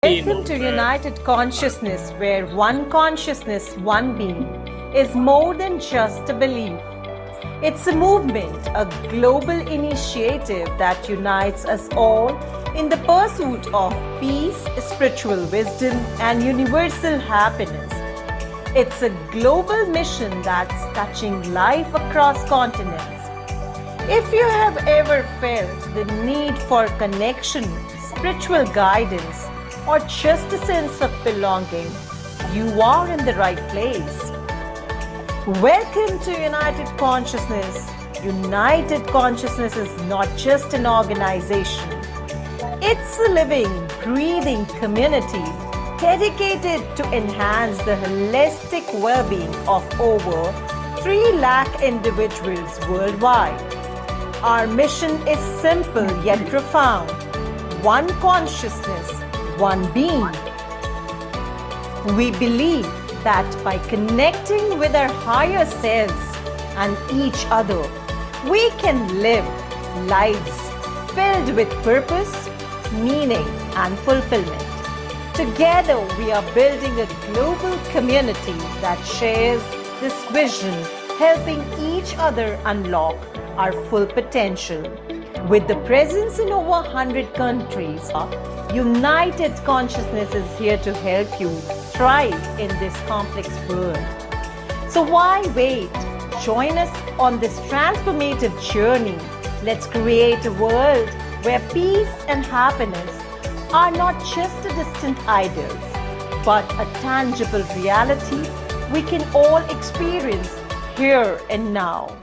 Welcome to United Consciousness, where one consciousness, one being, is more than just a belief. It's a movement, a global initiative that unites us all in the pursuit of peace, spiritual wisdom, and universal happiness. It's a global mission that's touching life across continents. If you have ever felt the need for connection, spiritual guidance, or just a sense of belonging, you are in the right place. Welcome to United Consciousness. United Consciousness is not just an organization. It's a living, breathing community dedicated to enhance the holistic well-being of over 3 lakh individuals worldwide. Our mission is simple yet profound. One consciousness, one being. We believe that by connecting with our higher selves and each other, we can live lives filled with purpose, meaning, and fulfillment. Together, we are building a global community that shares this vision, helping each other unlock our full potential. With the presence in over 100 countries, United Consciousness is here to help you thrive in this complex world. So why wait? Join us on this transformative journey. Let's create a world where peace and happiness are not just a distant ideal, but a tangible reality we can all experience here and now.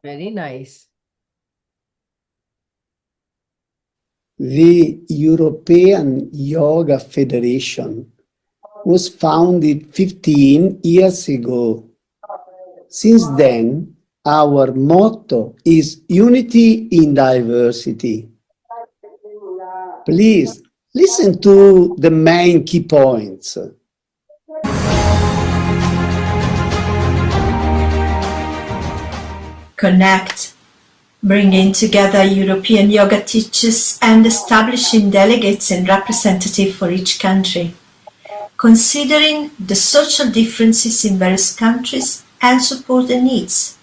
Very nice. The European Yoga Federation was founded 15 years ago. Since then, our motto is unity in diversity. Please listen to the main key points. Connect, bringing together European yoga teachers and establishing delegates and representatives for each country, considering the social differences in various countries and support the needs,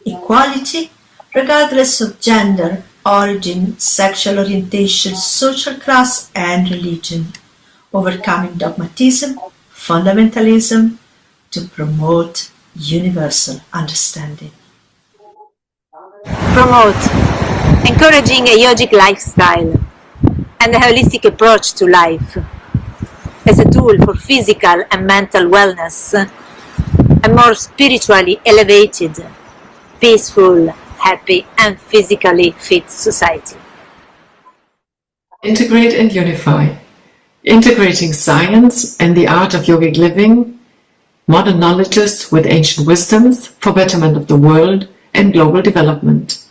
equality regardless of gender, origin, sexual orientation, social class and religion, overcoming dogmatism, fundamentalism to promote universal understanding. Promote, encouraging a yogic lifestyle and a holistic approach to life as a tool for physical and mental wellness, a more spiritually elevated, peaceful, happy and physically fit society. Integrate and unify, integrating science and the art of yogic living, modern knowledges with ancient wisdoms for betterment of the world and global development.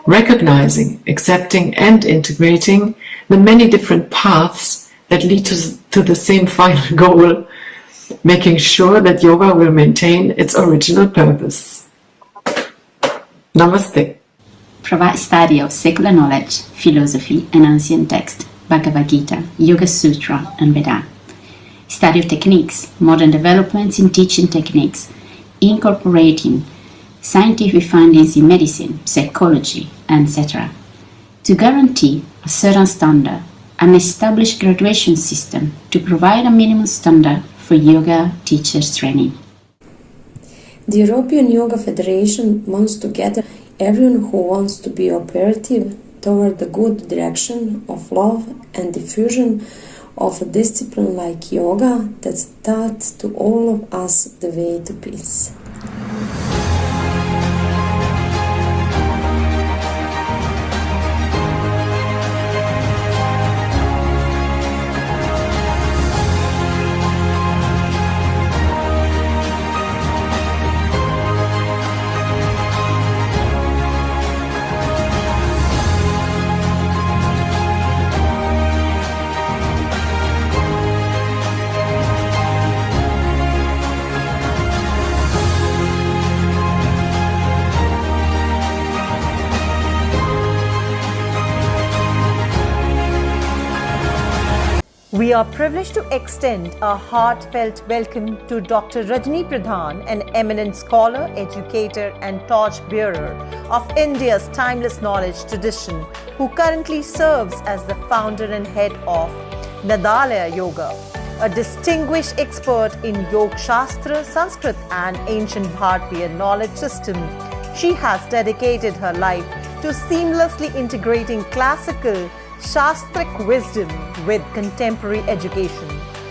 Recognizing, accepting and integrating the many different paths that lead to the same final goal, making sure that yoga will maintain its original purpose. Namaste. Provide study of secular knowledge, philosophy and ancient text, Bhagavad Gita, Yoga Sutra and Veda. Study of techniques, modern developments in teaching techniques, incorporating scientific findings in medicine, psychology, etc. To guarantee a certain standard, an established graduation system to provide a minimum standard for yoga teachers training. The European Yoga Federation wants to gather everyone who wants to be operative toward the good direction of love and diffusion of a discipline like yoga that's taught to all of us the way to peace. We are privileged to extend a heartfelt welcome to Dr. Rajani Pradhan, an eminent scholar, educator and torchbearer of India's timeless knowledge tradition, who currently serves as the founder and head of Mangolia Yoga, a distinguished expert in Yoga Shastra, Sanskrit and ancient Bharatiya knowledge system. She has dedicated her life to seamlessly integrating classical Shastric wisdom with contemporary education.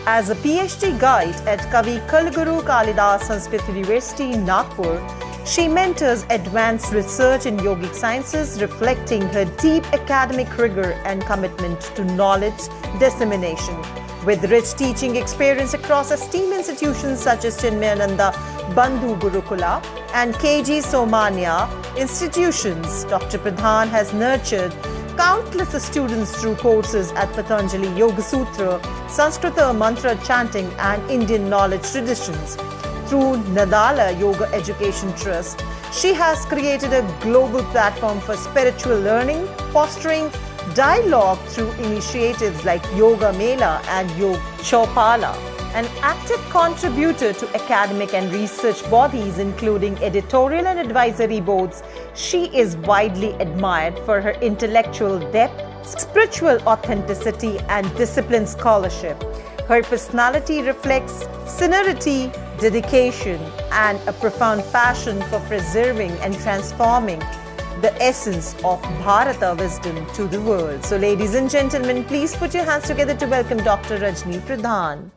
As a PhD guide at Kavi Kulguru Kalidas Sanskrit University in Nagpur, she mentors advanced research in yogic sciences, reflecting her deep academic rigor and commitment to knowledge dissemination. With rich teaching experience across esteemed institutions such as Chinmayananda Bandhu Gurukula and KG Somania institutions, Dr. Pradhan has nurtured countless students through courses at Patanjali Yoga Sutra, Sanskrita mantra chanting and Indian knowledge traditions. Through Mangolia Yoga Education Trust, she has created a global platform for spiritual learning, fostering dialogue through initiatives like Yoga Mela and Yoga Chopala. An active contributor to academic and research bodies, including editorial and advisory boards, she is widely admired for her intellectual depth, spiritual authenticity, and disciplined scholarship. Her personality reflects sincerity, dedication, and a profound passion for preserving and transforming the essence of Bharata wisdom to the world. So, ladies and gentlemen, please put your hands together to welcome Dr. Rajani Pradhan.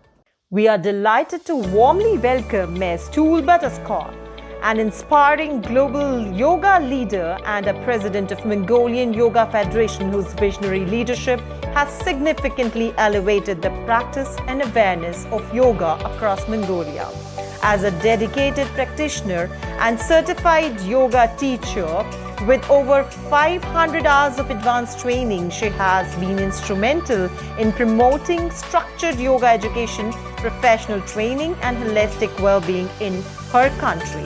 We are delighted to warmly welcome Ms. Baatartsogt, an inspiring global yoga leader and a president of Mongolian Yoga Federation, whose visionary leadership has significantly elevated the practice and awareness of yoga across Mongolia. As a dedicated practitioner and certified yoga teacher with over 500 hours of advanced training, she has been instrumental in promoting structured yoga education, professional training, and holistic well-being in her country.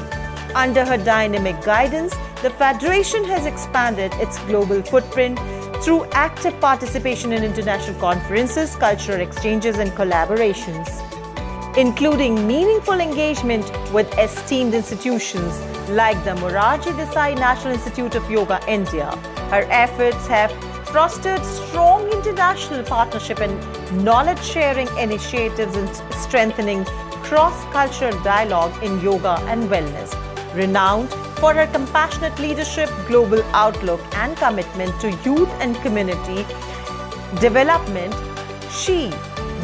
Under her dynamic guidance, the Federation has expanded its global footprint through active participation in international conferences, cultural exchanges, and collaborations, including meaningful engagement with esteemed institutions like the Morarji Desai National Institute of Yoga, India. Her efforts have fostered strong international partnership and knowledge-sharing initiatives and strengthening cross-cultural dialogue in yoga and wellness. Renowned for her compassionate leadership, global outlook, and commitment to youth and community development, she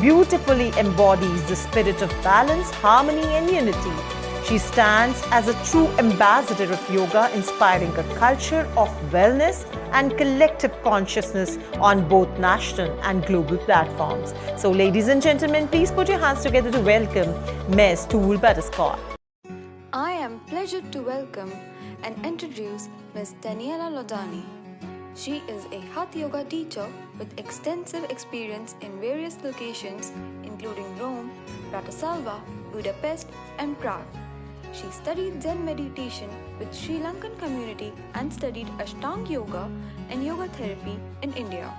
beautifully embodies the spirit of balance, harmony, and unity. She stands as a true ambassador of yoga, inspiring a culture of wellness and collective consciousness on both national and global platforms. So, ladies and gentlemen, please put your hands together to welcome Ms. Baatartsogt. I am pleasured to welcome and introduce Ms. Daniela Laudani. She is a Hatha Yoga teacher with extensive experience in various locations including Rome, Bratislava, Budapest, and Prague. She studied Zen meditation with Sri Lankan community and studied Ashtanga Yoga and Yoga therapy in India.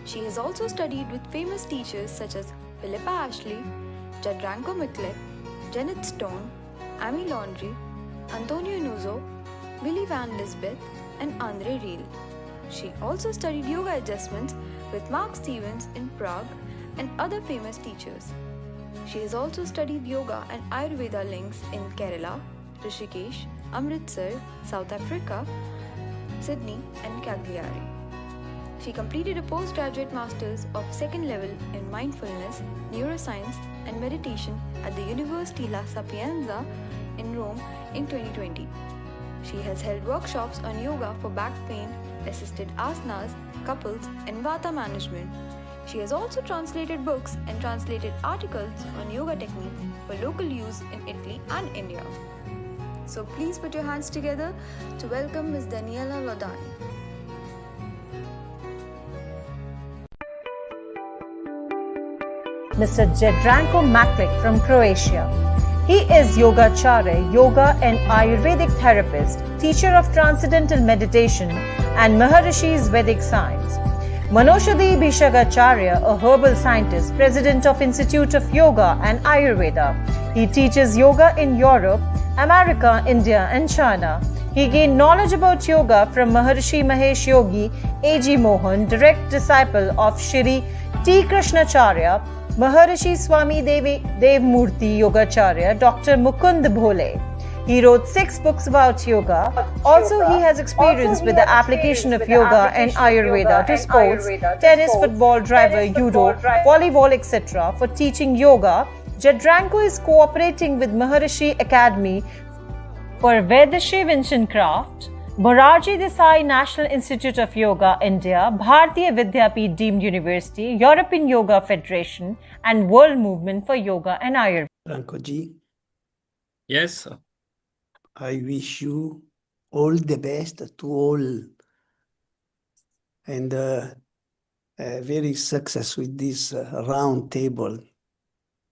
She has also studied with famous teachers such as Philippa Ashley, Jadranko Miklec, Janet Stone, Amy Laundrie, Antonio Nuzzo, Billy Van Lisbeth, and Andre Riel. She also studied yoga adjustments with Mark Stevens in Prague and other famous teachers. She has also studied yoga and Ayrurveda links in Kerala, Rishikesh, Amritsar, South Africa, Sydney, and Cagliari. She completed a postgraduate master's of second level in mindfulness, neuroscience, and meditation at the University La Sapienza in Rome in 2020. She has held workshops on yoga for back pain, assisted asanas, couples, and vata management. She has also translated books and translated articles on yoga techniques for local use in Italy and India. So please put your hands together to welcome Ms. Daniela Laudani. Mr. Jadranko Miklec from Croatia. He is Yogacharya, yoga and Ayurvedic therapist, teacher of transcendental meditation and Maharishi's Vedic science. Manoshadi Bhishagacharya, a herbal scientist, president of Institute of Yoga and Ayurveda. He teaches yoga in Europe, America, India, and China. He gained knowledge about yoga from Maharishi Mahesh Yogi A.G. Mohan, direct disciple of Shri T. Krishnacharya, Maharishi Swami Devmurti Yogacharya, Dr. Mukund Bhole. He wrote 6 books about yoga. Also, he has experience with the application of yoga and Ayurveda to sports, tennis, football, driver, judo, volleyball, etc. For teaching yoga, Jadranko is cooperating with Maharishi Academy for Vedashiv Craft, Morarji Desai National Institute of Yoga, India, Bharatiya Vidyapeeth Deemed University, European Yoga Federation, and World Movement for Yoga and Ayurveda. Jadranko-ji, Yes, I wish you all the best to all and very success with this round table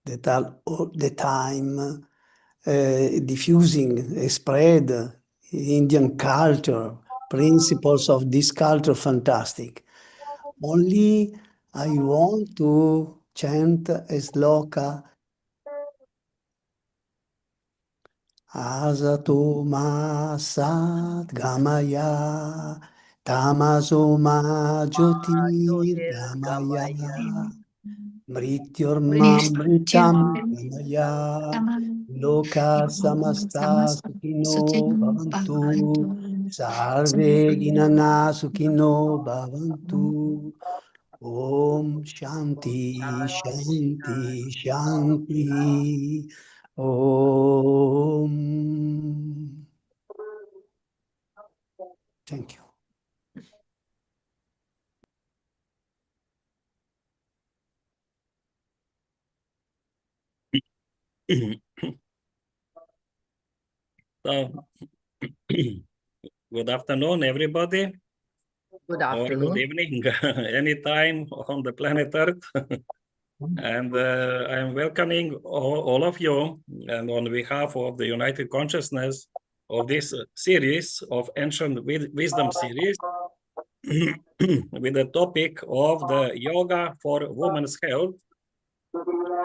that are all the time diffusing, spread Indian culture, principles of this culture, fantastic. Only I want to chant a sloka. Asato ma sat gamaya, tamaso ma jyotir gamaya, mrityurmamritam gamaya, loka samasta sukhino bhavantu, sarve ginana sukhino bhavantu. Om Shanti, Shanti, Shanti. Om. Thank you. So, good afternoon, everybody. Good Or good afternoon. evening, anytime on the planet Earth. And I'm welcoming all of you, and on behalf of the United Consciousness of this series of Ancient Wisdom series, with the topic of the Yoga for Women's Health.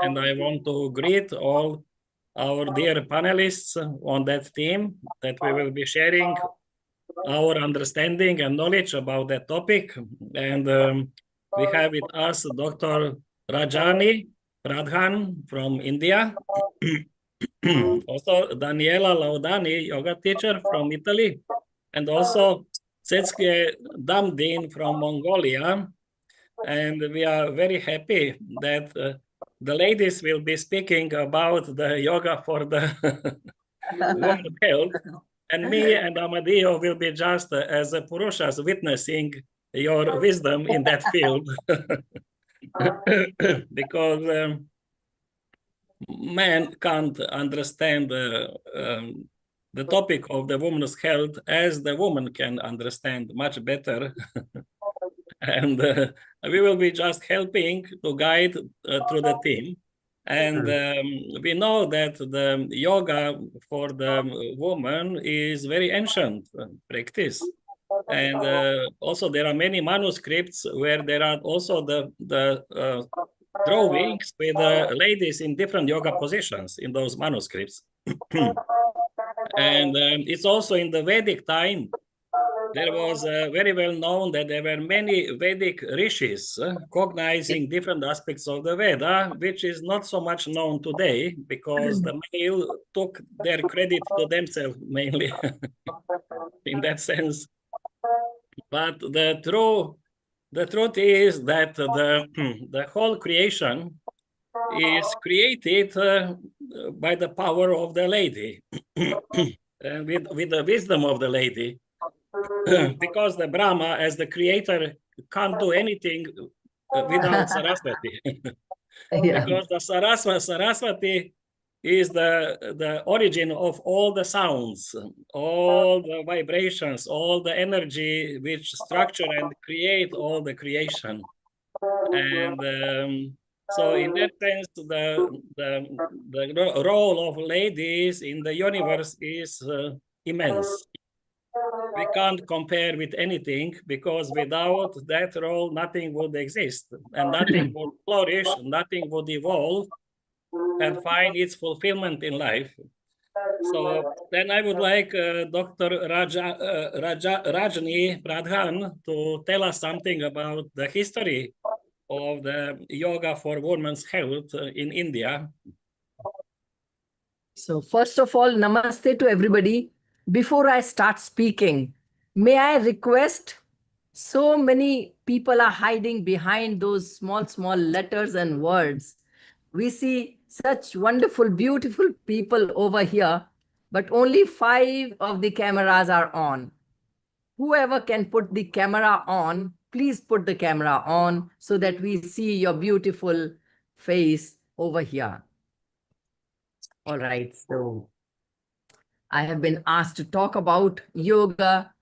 And I want to greet all our dear panelists on that theme, that we will be sharing our understanding and knowledge about that topic. And we have with us Dr. Rajani Pradhan from India. Also Daniela Laudani, yoga teacher from Italy. And also Ms.Tsetsgee Damdin from Mongolia. And we are very happy that the ladies will be speaking about the yoga for the women's health. And me and Amadio will be just as a Purushas witnessing your wisdom in that field. Because man can't understand the topic of the woman's health as the woman can understand much better. And we will be just helping to guide through the theme. And we know that the yoga for the woman is very ancient practice. And also there are many manuscripts where there are also the drawings with the ladies in different yoga positions in those manuscripts. And it's also in the Vedic time. There was very well known that there were many Vedic rishis cognizing different aspects of the Veda, which is not so much known today because the male took their credit to themselves mainly in that sense. But the truth is that the whole creation is created by the power of the lady and with the wisdom of the lady. Because the Brahma, as the creator, can't do anything without Saraswati. Because the Saraswati is the origin of all the sounds, all the vibrations, all the energy which structure and create all the creation. And so in that sense, the role of ladies in the universe is immense. we can't compare with anything, because without that role, nothing would exist and nothing would flourish, nothing would evolve and find its fulfillment in life. So then I would like Dr. Rajani Pradhan to tell us something about the history of the yoga for women's health in India. So first of all, namaste to everybody. Before I start speaking, may I request, so many people are hiding behind those small letters and words. We see such wonderful, beautiful people over here, but only 5 of the cameras are on. Whoever can put the camera on, please put the camera on so that we see your beautiful face over here. All right, so I have been asked to talk about yoga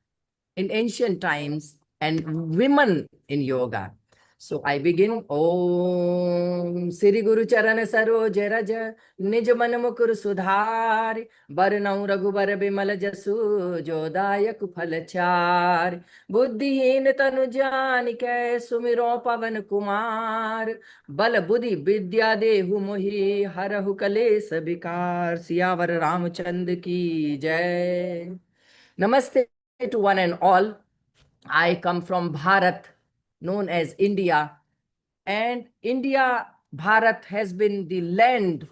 in ancient times and women in yoga. So I begin, Om Sri Guru Charana Saroj Raja Nij Man Mukur Sudhar Barnau Raghubar Bimal Jasu Jodayak Phalachar Buddhihin Tanu Janike Sumiro Pavan Kumar Bal Buddhi Vidya Dehu Mohi Harahu Kales Bikar Siyavar Ramchand Ki Jai. Namaste to one and all. I come from Bharat, known as India. And India, Bharat, has been the land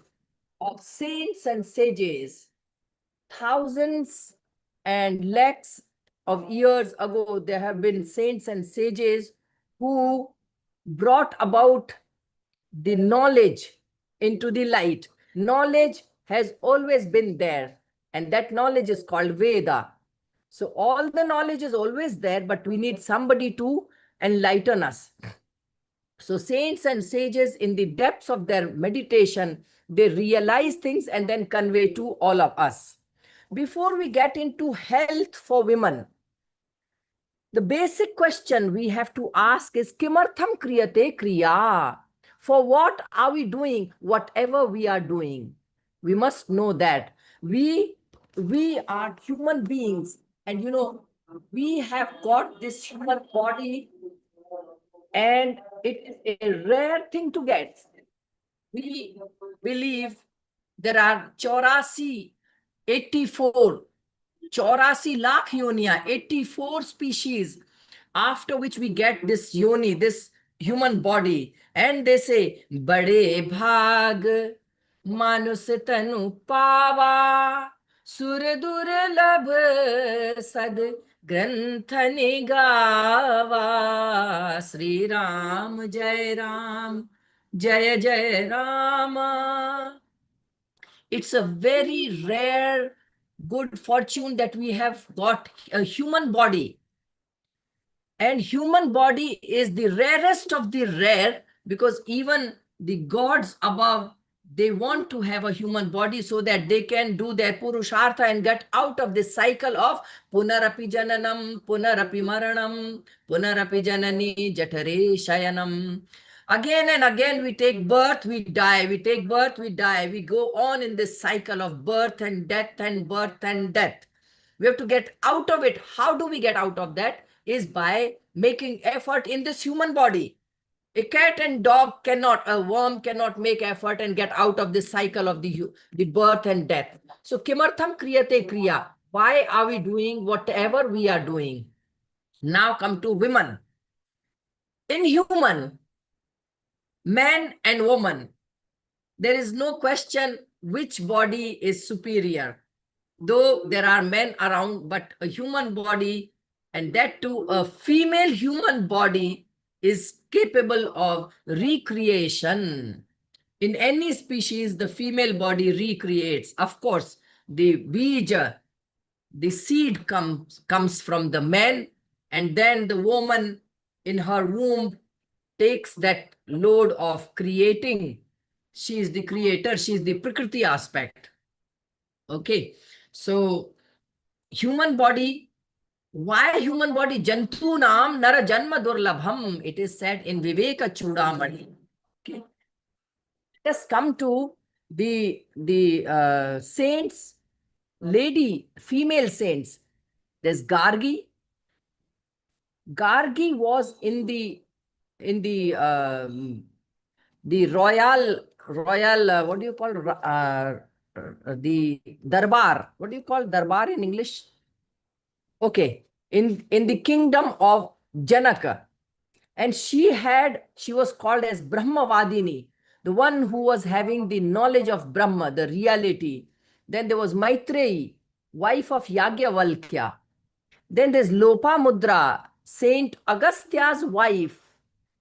of saints and sages. Thousands and lakhs of years ago, there have been saints and sages who brought about the knowledge into the light. Knowledge has always been there, and that knowledge is called Veda. So all the knowledge is always there, but we need somebody to enlighten us. So saints and sages, in the depths of their meditation, they realize things and then convey to all of us. Before we get into health for women, the basic question we have to ask is, Kimartham kriyate kriya? For what are we doing whatever we are doing? We must know that we are human beings, and we have got this human body, and it is a rare thing to get. We believe there are 84 lakh yoniya, 84 species, after which we get this yoni, this human body. And they say, Bade bhag manus tanu pava sur durlabh sad granthani gava. Sri Ram Jai Ram Jaya Jaya Rama. It's a very rare good fortune that we have got a human body. And human body is the rarest of the rare, because even the gods above, they want to have a human body so that they can do their purushartha and get out of this cycle of punarapi jananam, punarapi maranam, punarapi janani jatare shayanam. Again and again we take birth, we die, we take birth, we die. We go on in this cycle of birth and death and birth and death. We have to get out of it. How do we get out of that? Is by making effort in this human body. A cat and dog cannot, a worm cannot make effort and get out of this cycle of the birth and death. So, kimartham kriyate kriya. Why are we doing whatever we are doing? Now come to women. In human, man and woman, there is no question which body is superior. Though there are men around, but a human body, and that too a female human body, is capable of recreation. In any species, the female body recreates. Of course, the bija, the seed comes from the man, and then the woman in her womb takes that load of creating. She is the creator, she is the Prakriti aspect. Okay, so human body, why human body? Jantu nam nara janma durlabham, it is said in Viveka Chudamani. Okay, let's come to the saints, female saints. There's Gargi. Gargi was in the royal what do you call the darbar? What do you call darbar in English? Okay, in the kingdom of Janaka, and she was called as Brahmavadini, the one who was having the knowledge of Brahma, the reality. Then there was Maitreyi, wife of Yagyavalkya. Then there's Lopamudra, Saint Agastya's wife,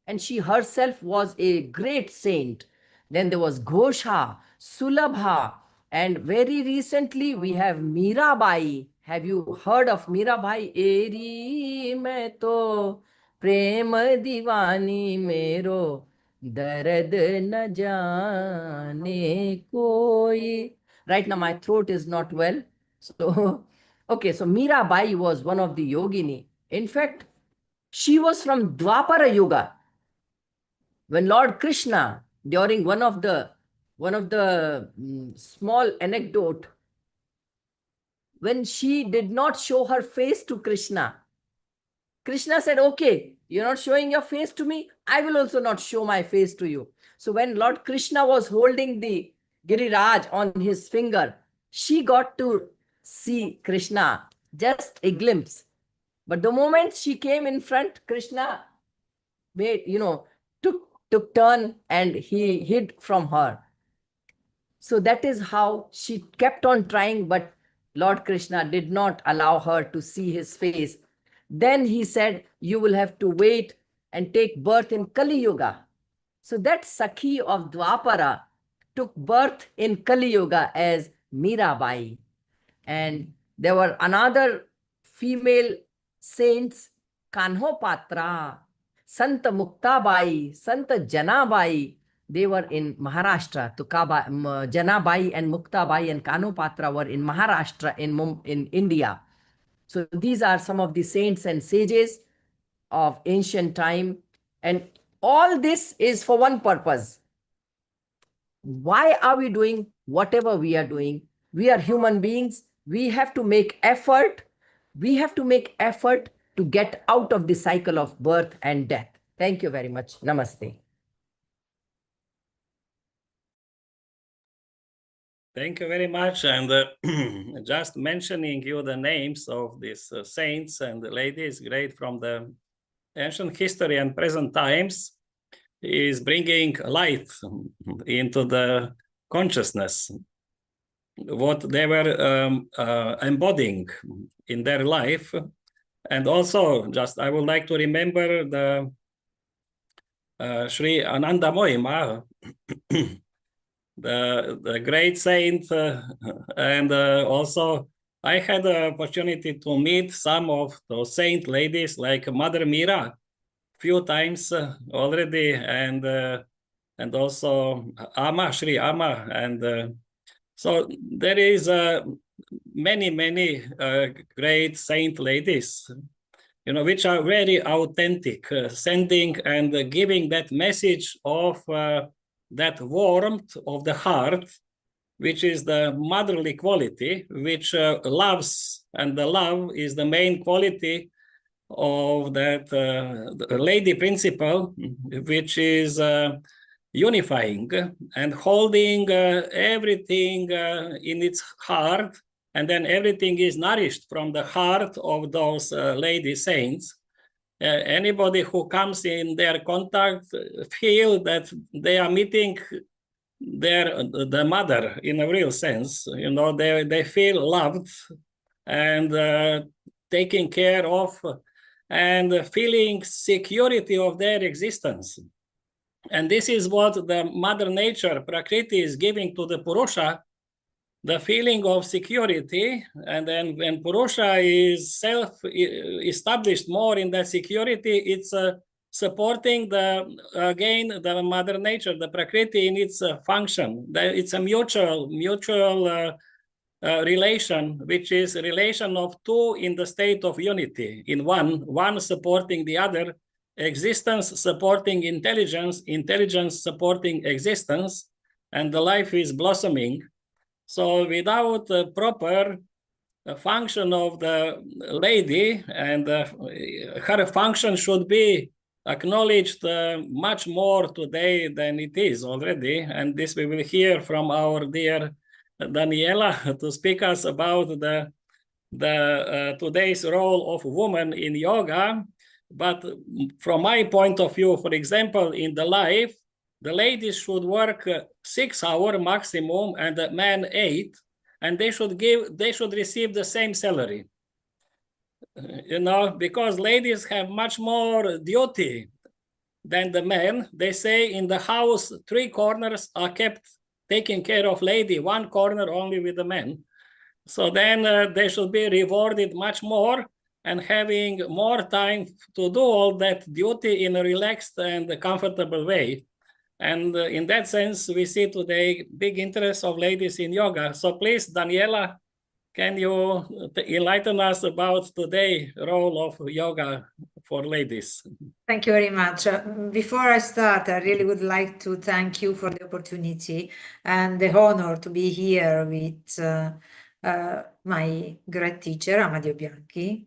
and she herself was a great saint. Then there was Ghosha, Sulabha, and very recently we have Mirabai. Have you heard of Mirabai? Eri mein to prem divani mero darad na jaane koi. Right now my throat is not well, so okay, so Mirabai was one of the yogini. In fact, she was from Dwapara Yuga. When Lord Krishna, during one of the small anecdote, when she did not show her face to Krishna, Krishna said, okay, you're not showing your face to me, I will also not show my face to you. So when Lord Krishna was holding the Giriraj on his finger, she got to see Krishna, just a glimpse. But the moment she came in front, Krishna made, took turn and he hid from her. So that is how she kept on trying, but Lord Krishna did not allow her to see his face. Then he said, you will have to wait and take birth in Kali Yuga. So that Sakhi of Dwapara took birth in Kali Yuga as Mirabai. And there were another female saints, Kanhopatra, Santa Muktabai, Santa Janabai. They were in Maharashtra. Janabai and Muktabai and Kanhopatra were in Maharashtra in India. So these are some of the saints and sages of ancient time. And all this is for one purpose. Why are we doing whatever we are doing? We are human beings. We have to make effort. We have to make effort to get out of the cycle of birth and death. Thank you very much. Namaste. Thank you very much. And just mentioning you the names of these saints and ladies, great from the ancient history and present times, is bringing light into the consciousness, what they were embodying in their life. And also, just I would like to remember the Sri Ananda Mohima, the great saint, and also I had the opportunity to meet some of those saint ladies like Mother Mira few times already, and also Amma, Sri Amma, and so there is many great saint ladies, which are very authentic, sending and giving that message of that warmth of the heart, which is the motherly quality, which loves, and the love is the main quality of that lady principle, which is unifying and holding everything in its heart, and then everything is nourished from the heart of those lady saints. Anybody who comes in their contact feel that they are meeting the mother in a real sense. They feel loved and taken care of, and feeling security of their existence. And this is what the Mother Nature, Prakriti, is giving to the Purusha, the feeling of security. And then when Purusha is self-established more in that security, it's supporting the Mother Nature, the Prakriti, in its function. It's a mutual relation, which is a relation of two in the state of unity, in one supporting the other, existence supporting intelligence, intelligence supporting existence, and the life is blossoming. So without proper function of the lady, and her function should be acknowledged much more today than it is already. And this we will hear from our dear Daniela to speak us about the today's role of women in yoga. But from my point of view, for example, in the life, the ladies should work 6 hours maximum and the men 8, and they should receive the same salary. You know, because ladies have much more duty than the men. They say in the house, 3 corners are kept taking care of lady, 1 corner only with the men. So then they should be rewarded much more and having more time to do all that duty in a relaxed and comfortable way. And in that sense, we see today big interest of ladies in yoga. So please, Daniela, can you enlighten us about today's role of yoga for ladies? Thank you very much. Before I start, I really would like to thank you for the opportunity and the honor to be here with my great teacher, Amadio Bianchi,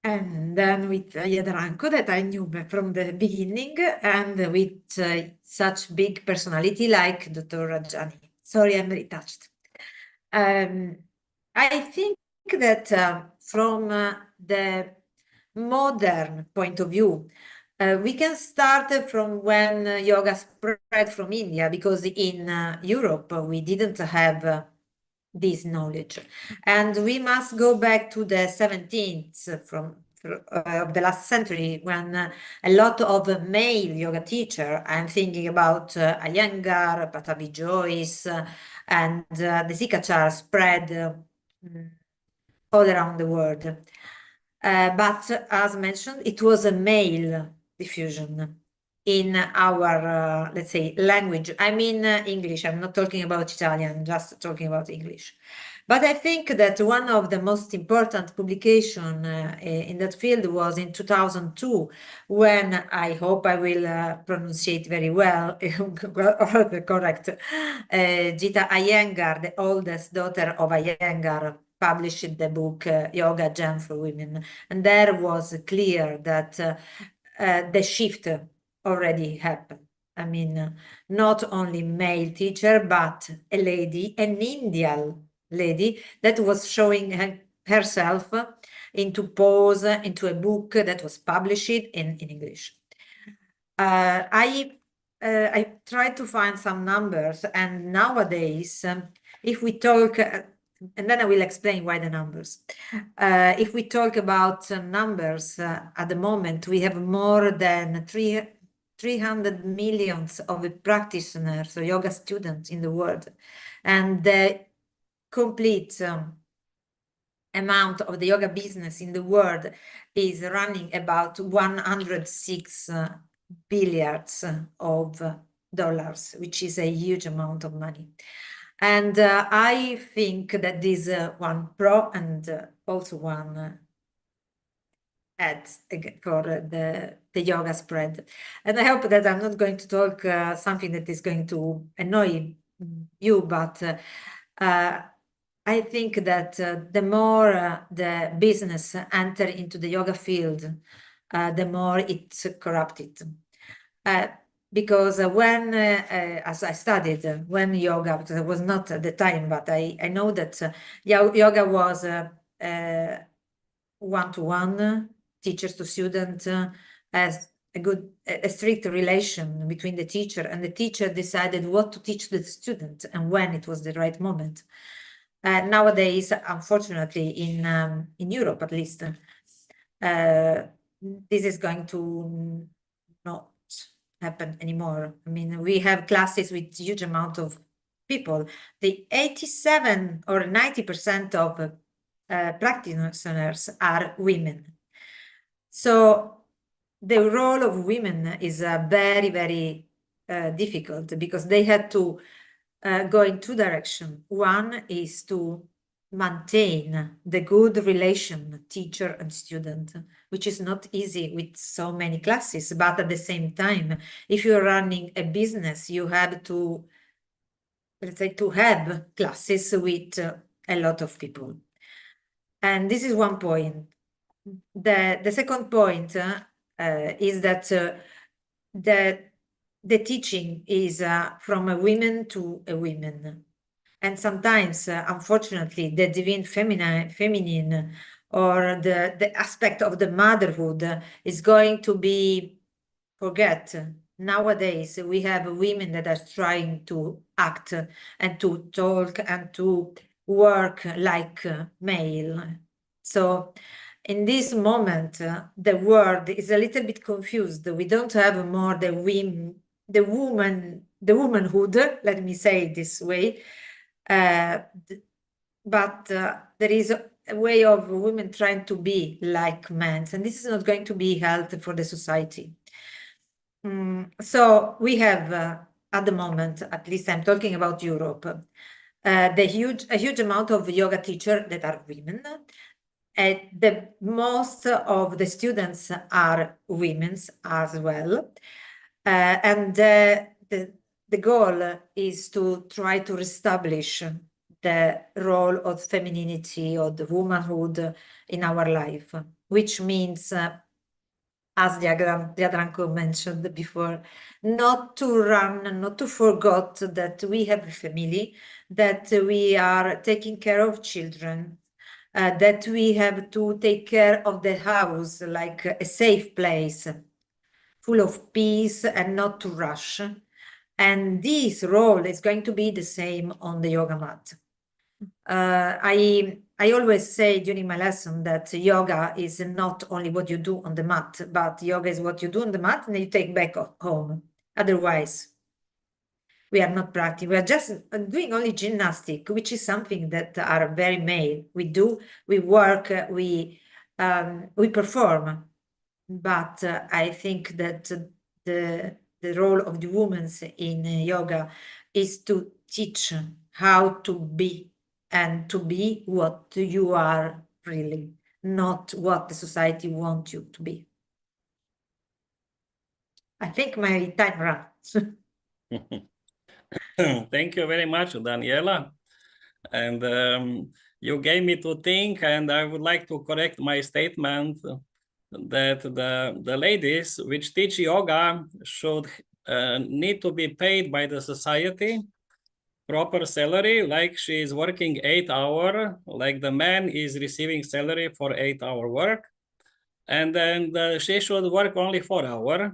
and then with Jadranko, that I knew from the beginning, and with such big personality like Dr. Rajani. Sorry, I'm very touched. I think that from the modern point of view, we can start from when yoga spread from India, because in Europe we didn't have this knowledge, and we must go back to the 17th of the last century, when a lot of male yoga teacher, I'm thinking about Iyengar, Patabi Joyce, and the Zikachar spread all around the world. But as mentioned, it was a male diffusion in our, let's say, language. I mean English. I'm not talking about Italian, just talking about English. But I think that one of the most important publications in that field was in 2002, when I hope I will pronounce it very well, the correct, Gita Iyengar, the oldest daughter of Iyengar, published the book Yoga Jam for Women. And there was clear that the shift already happened. I mean, not only male teacher, but a lady, an Indian lady, that was showing herself into pose, into a book that was published in English. I tried to find some numbers, and nowadays, if we talk, and then I will explain why the numbers. If we talk about numbers, at the moment, we have more than 300 million of practitioners, so yoga students in the world. And the complete amount of the yoga business in the world is running about 106 billions of dollars, which is a huge amount of money. And I think that this one pro and also one ads for the yoga spread. And I hope that I'm not going to talk something that is going to annoy you, but I think that the more the business enter into the yoga field, the more it's corrupted. Because when, as I studied, when yoga, because it was not at the time, but I know that yoga was one-to-one, teachers to student, as a strict relation between the teacher, and the teacher decided what to teach the student and when it was the right moment. Nowadays, unfortunately, in Europe at least, this is going to not happen anymore. I mean, we have classes with huge amount of people. The 87 or 90% of practitioners are women. So the role of women is very, very difficult, because they had to go in 2 directions. One is to maintain the good relation teacher and student, which is not easy with so many classes. But at the same time, if you're running a business, you have to, let's say, to have classes with a lot of people. And this is one point. The second point is that the teaching is from a woman to a woman. And sometimes, unfortunately, the divine feminine or the aspect of the motherhood is going to be forget. Nowadays, we have women that are trying to act and to talk and to work like male. So in this moment, the world is a little bit confused. We don't have more the womanhood, let me say it this way. But there is a way of women trying to be like men, and this is not going to be healthy for the society. So we have, at the moment, at least I'm talking about Europe, a huge amount of yoga teachers that are women. The most of the students are women as well. And the goal is to try to reestablish the role of femininity or the womanhood in our life, which means, as Jadranko mentioned before, not to run, not to forget that we have a family, that we are taking care of children, that we have to take care of the house like a safe place, full of peace and not to rush. And this role is going to be the same on the yoga mat. I always say during my lesson that yoga is not only what you do on the mat, but yoga is what you do on the mat and you take back home. Otherwise, we are not practicing. We are just doing only gymnastic, which is something that are very male. We do, we work, we perform. But I think that the role of the women in yoga is to teach how to be, and to be what you are really, not what the society wants you to be. I think my time runs. Thank you very much, Daniela. And you gave me to think, and I would like to correct my statement that the ladies which teach yoga should need to be paid by the society proper salary, like she is working 8 hours, like the man is receiving salary for 8-hour work, and then she should work only 4 hours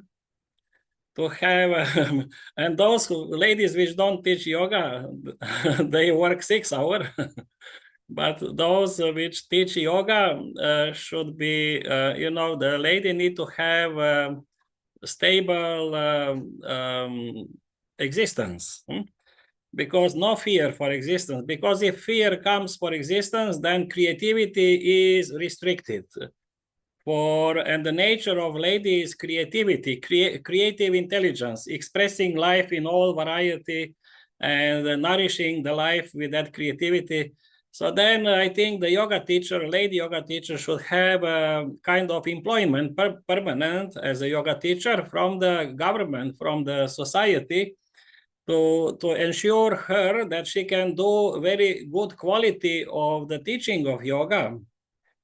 to have, and those ladies which don't teach yoga, they work 6 hours. But those which teach yoga should be, the lady need to have stable existence. Because no fear for existence. Because if fear comes for existence, then creativity is restricted. And the nature of lady is creativity, creative intelligence, expressing life in all variety and nourishing the life with that creativity. So then I think the yoga teacher, lady yoga teacher, should have a kind of employment permanent as a yoga teacher from the government, from the society, to ensure her that she can do very good quality of the teaching of yoga,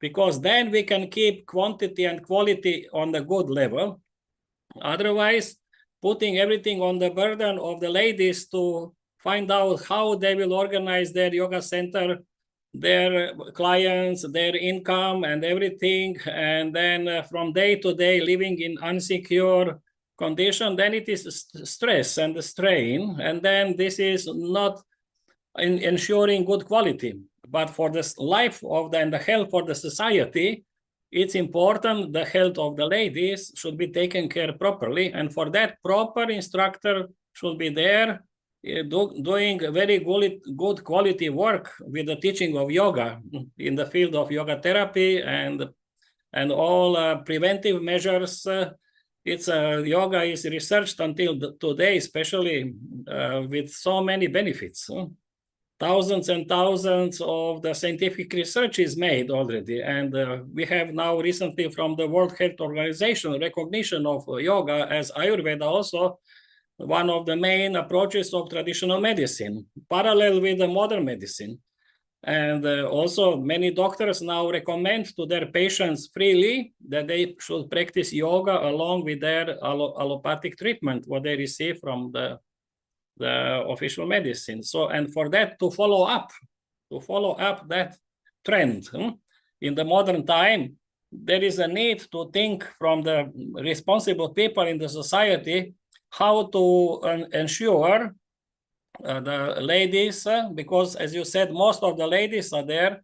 because then we can keep quantity and quality on the good level. Otherwise, putting everything on the burden of the ladies to find out how they will organize their yoga center, their clients, their income and everything, and then from day to day living in insecure condition, then it is stress and strain, and then this is not ensuring good quality. But for the life of and the health for the society, it's important the health of the ladies should be taken care properly, and for that proper instructor should be there doing very good quality work with the teaching of yoga in the field of yoga therapy and all preventive measures. Yoga is researched until today, especially with so many benefits. Thousands and thousands of the scientific research is made already. And we have now recently from the World Health Organization recognition of yoga as Ayrurveda also one of the main approaches of traditional medicine, parallel with the modern medicine. And also many doctors now recommend to their patients freely that they should practice yoga along with their allopathic treatment, what they receive from the official medicine. So, and for that to follow up that trend in the modern time, there is a need to think from the responsible people in the society how to ensure the ladies, because as you said, most of the ladies are there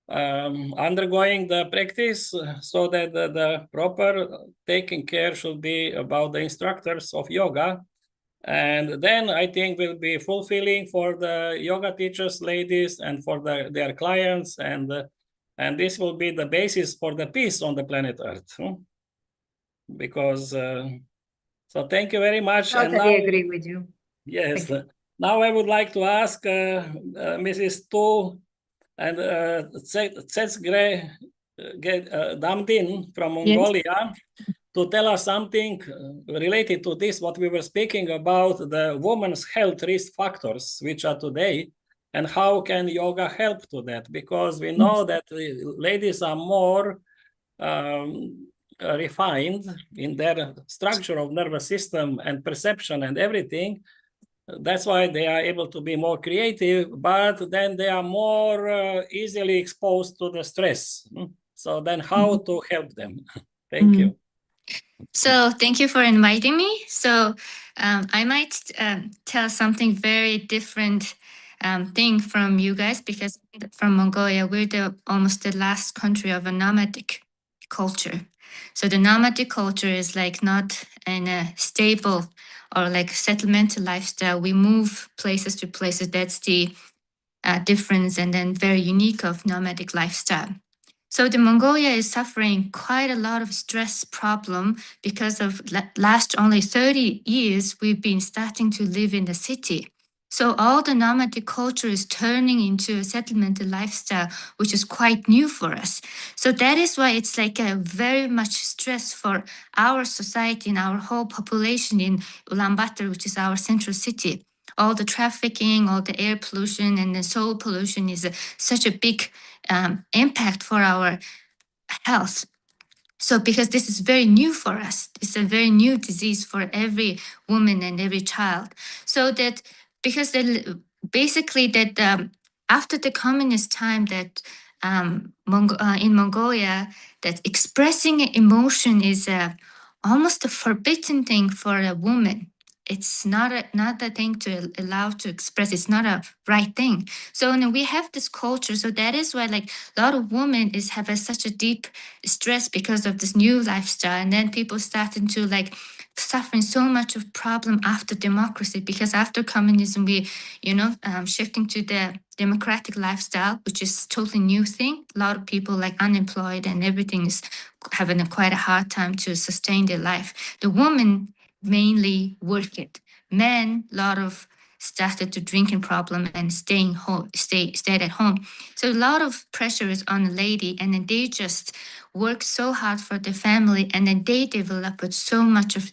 undergoing the practice, so that the proper taking care should be about the instructors of yoga. And then I think will be fulfilling for the yoga teachers, ladies, and for their clients, and this will be the basis for the peace on the planet Earth. Because so thank you very much. Totally and now, agree with you. Yes. Now I would like to ask Mrs. Tu and Tsetsgee Damdin from Mongolia to tell us something related to this, what we were speaking about, the women's health risk factors, which are today, and how can yoga help to that? Because we know that ladies are more refined in their structure of nervous system and perception and everything. That's why they are able to be more creative, but then they are more easily exposed to the stress. So then how to help them? Thank you. So thank you for inviting me. So I might tell something very different thing from you guys, because from Mongolia, we're almost the last country of a nomadic culture. So the nomadic culture is like not in a stable or like settlemental lifestyle. We move places to places. That's the difference and then very unique of nomadic lifestyle. So the Mongolia is suffering quite a lot of stress problem because of last only 30 years, we've been starting to live in the city. So all the nomadic culture is turning into a settlemental lifestyle, which is quite new for us. So that is why it's like a very much stress for our society and our whole population in Ulaanbaatar, which is our central city. All the trafficking, all the air pollution and the soil pollution is such a big impact for our health. So because this is very new for us, it's a very new disease for every woman and every child. So that because basically that after the communist time that in Mongolia, that expressing emotion is almost a forbidden thing for a woman. It's not a thing to allow to express. It's not a right thing. So we have this culture. So that is why like a lot of women have such a deep stress because of this new lifestyle. And then people starting to like suffering so much of problem after democracy, because after communism, we, shifting to the democratic lifestyle, which is totally new thing. A lot of people like unemployed and everything is having quite a hard time to sustain their life. The woman mainly work it. Men, a lot of started to drinking problem and stayed at home. So a lot of pressure is on the lady, and then they just work so hard for the family, and then they develop with so much of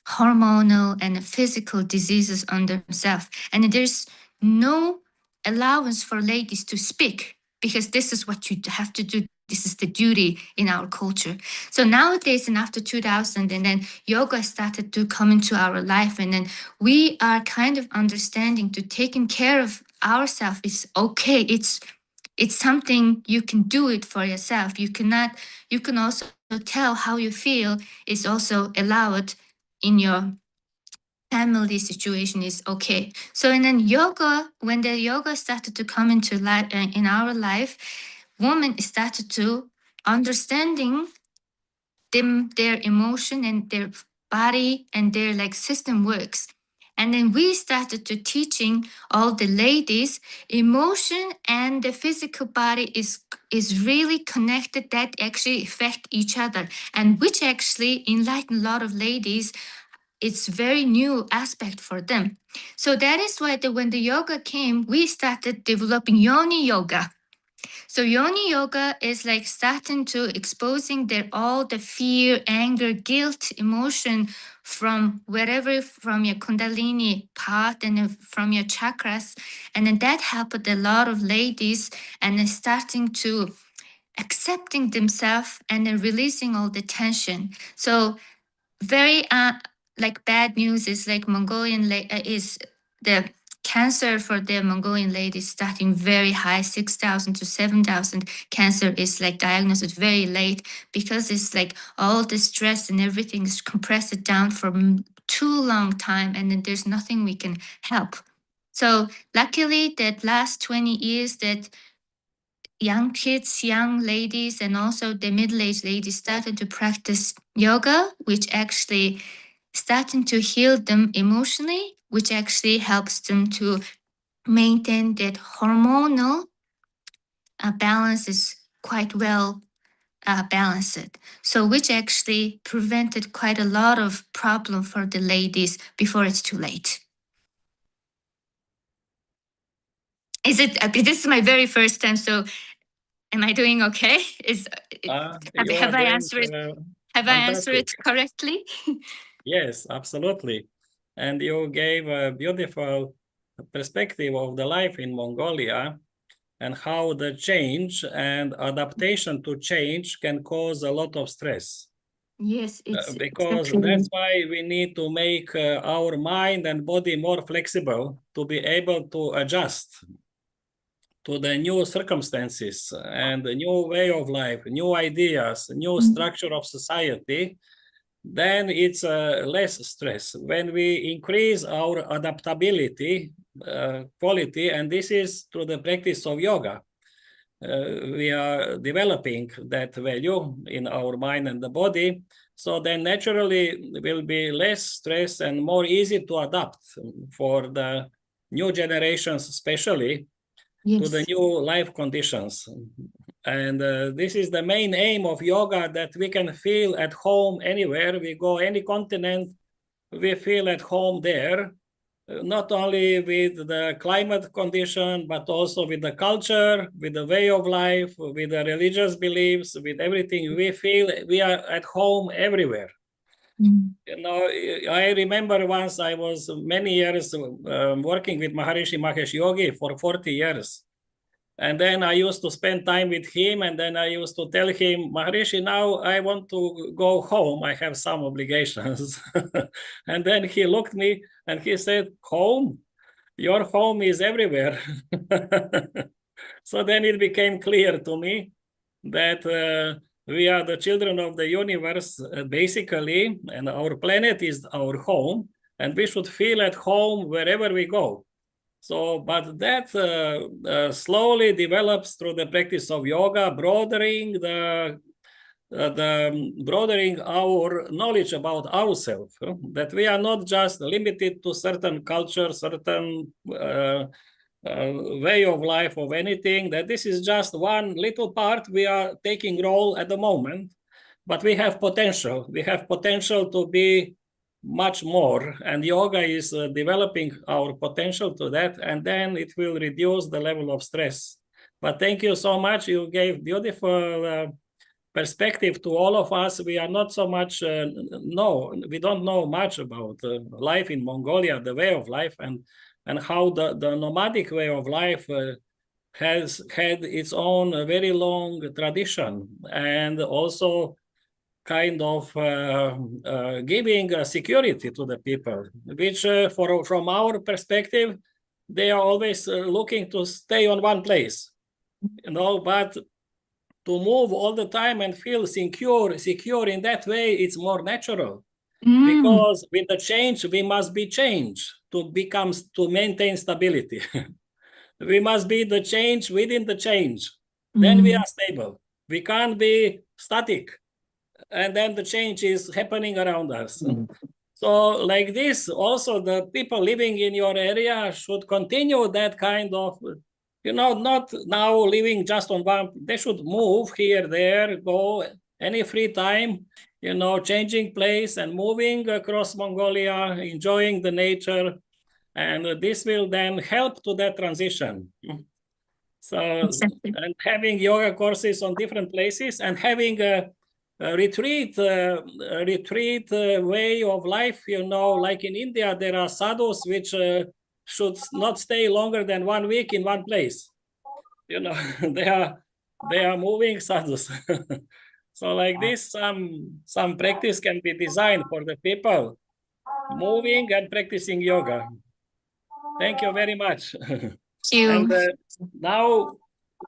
hormonal and physical diseases on themselves. And there's no allowance for ladies to speak, because this is what you have to do. This is the duty in our culture. So nowadays, and after 2000, and then yoga started to come into our life, and then we are kind of understanding to taking care of ourselves is okay. It's something you can do it for yourself. You can also tell how you feel is also allowed in your family situation is okay. So and then yoga, when the yoga started to come into life in our life, women started to understanding their emotion and their body and their like system works. And then we started to teaching all the ladies emotion and the physical body is really connected, that actually affect each other, and which actually enlighten a lot of ladies. It's very new aspect for them. So that is why when the yoga came, we started developing yoni yoga. So yoni yoga is like starting to exposing all the fear, anger, guilt, emotion from wherever, from your kundalini path and from your chakras. And then that helped a lot of ladies and then starting to accepting themselves and then releasing all the tension. So very like bad news is like Mongolian is the cancer for the Mongolian ladies starting very high, 6,000 to 7,000. Cancer is like diagnosed very late because it's like all the stress and everything is compressed down for too long time, and then there's nothing we can help. So luckily that last 20 years that young kids, young ladies, and also the middle-aged ladies started to practice yoga, which actually starting to heal them emotionally, which actually helps them to maintain that hormonal balance is quite well balanced. So which actually prevented quite a lot of problem for the ladies before it's too late. Is it? This is my very first time, so am I doing okay? Have I answered? Have I answered it correctly? Yes, absolutely. And you gave a beautiful perspective of the life in Mongolia and how the change and adaptation to change can cause a lot of stress. Yes, it's because that's why we need to make our mind and body more flexible to be able to adjust to the new circumstances and a new way of life, new ideas, new structure of society. Then it's less stress. When we increase our adaptability quality, and this is through the practice of yoga, we are developing that value in our mind and the body. So then naturally will be less stress and more easy to adapt for the new generations, especially to the new life conditions. And this is the main aim of yoga, that we can feel at home anywhere. We go any continent, we feel at home there, not only with the climate condition, but also with the culture, with the way of life, with the religious beliefs, with everything. We feel we are at home everywhere. You know, I remember once I was many years working with Maharishi Mahesh Yogi for 40 years. And then I used to spend time with him, and then I used to tell him, Maharishi, now I want to go home. I have some obligations. And then he looked at me and he said, home? Your home is everywhere. So then it became clear to me that we are the children of the universe, basically, and our planet is our home, and we should feel at home wherever we go. So, but that slowly develops through the practice of yoga, broadening broadening our knowledge about ourselves. That we are not just limited to certain culture, certain way of life of anything. That this is just one little part we are taking role at the moment, but we have potential. We have potential to be much more, and yoga is developing our potential to that, and then it will reduce the level of stress. But thank you so much. You gave beautiful perspective to all of us. We are not so much we don't know much about life in Mongolia, the way of life, and how the nomadic way of life has had its own very long tradition, and also kind of giving security to the people, which from our perspective, they are always looking to stay on one place, you know, but to move all the time and feel secure in that way, it's more natural. Because with the change, we must be changed to maintain stability. We must be the change within the change. Then we are stable. We can't be static. And then the change is happening around us. So like this, also the people living in your area should continue that kind of, you know, not now living just on one, they should move here, there, go any free time, you know, changing place and moving across Mongolia, enjoying the nature. And this will then help to that transition. So, and having yoga courses on different places and having a retreat way of life, like in India, there are sadhus which should not stay longer than 1 week in one place. They are moving sadhus. So like this, some practice can be designed for the people moving and practicing yoga. Thank you very much. And now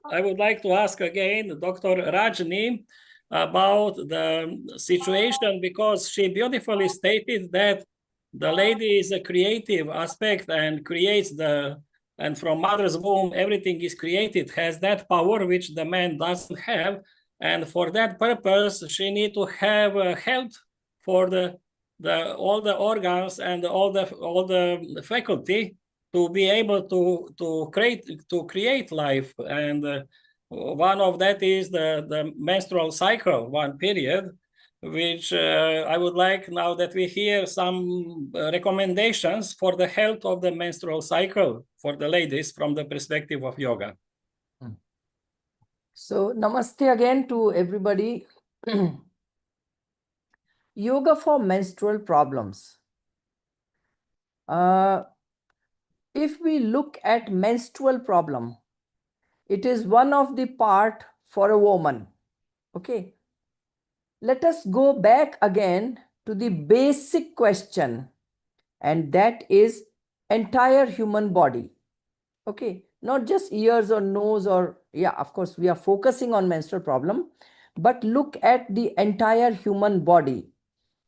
I would like to ask again Dr. Rajani about the situation, because she beautifully stated that the lady is a creative aspect and creates and from mother's womb, everything is created, has that power which the man doesn't have. And for that purpose, she needs to have health for all the organs and all the faculty to be able to create life. And one of that is the menstrual cycle, one period, which I would like now that we hear some recommendations for the health of the menstrual cycle for the ladies from the perspective of yoga. So namaste again to everybody. Yoga for menstrual problems. If we look at menstrual problem, it is one of the part for a woman. Okay. Let us go back again to the basic question, and that is entire human body. Okay, not just ears or nose or, yeah, of course, we are focusing on menstrual problem, but look at the entire human body.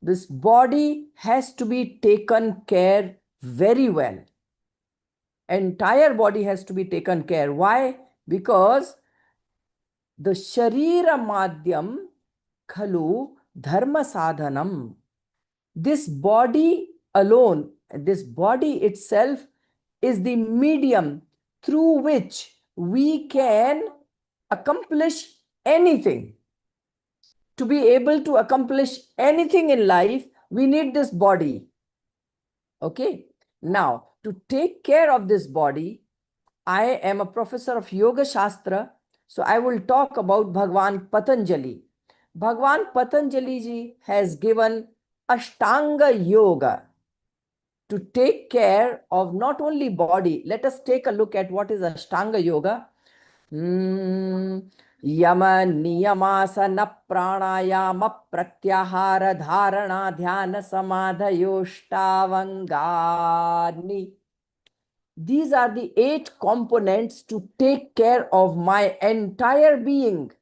This body has to be taken care very well. Entire body has to be taken care. Why? Because the Sharira Madhyam Khalu Dharma Sadhanam. This body alone, this body itself is the medium through which we can accomplish anything. To be able to accomplish anything in life, we need this body. Okay. Now, to take care of this body, I am a professor of Yoga Shastra, so I will talk about Bhagwan Patanjali. Bhagwan Patanjali ji has given Ashtanga Yoga to take care of not only body. Let us take a look at what is Ashtanga Yoga. Yama Niyamasana Pranayama Pratyahara Dharana Dhyana Samadhayoshtavangani. These are the 8 components to take care of my entire being.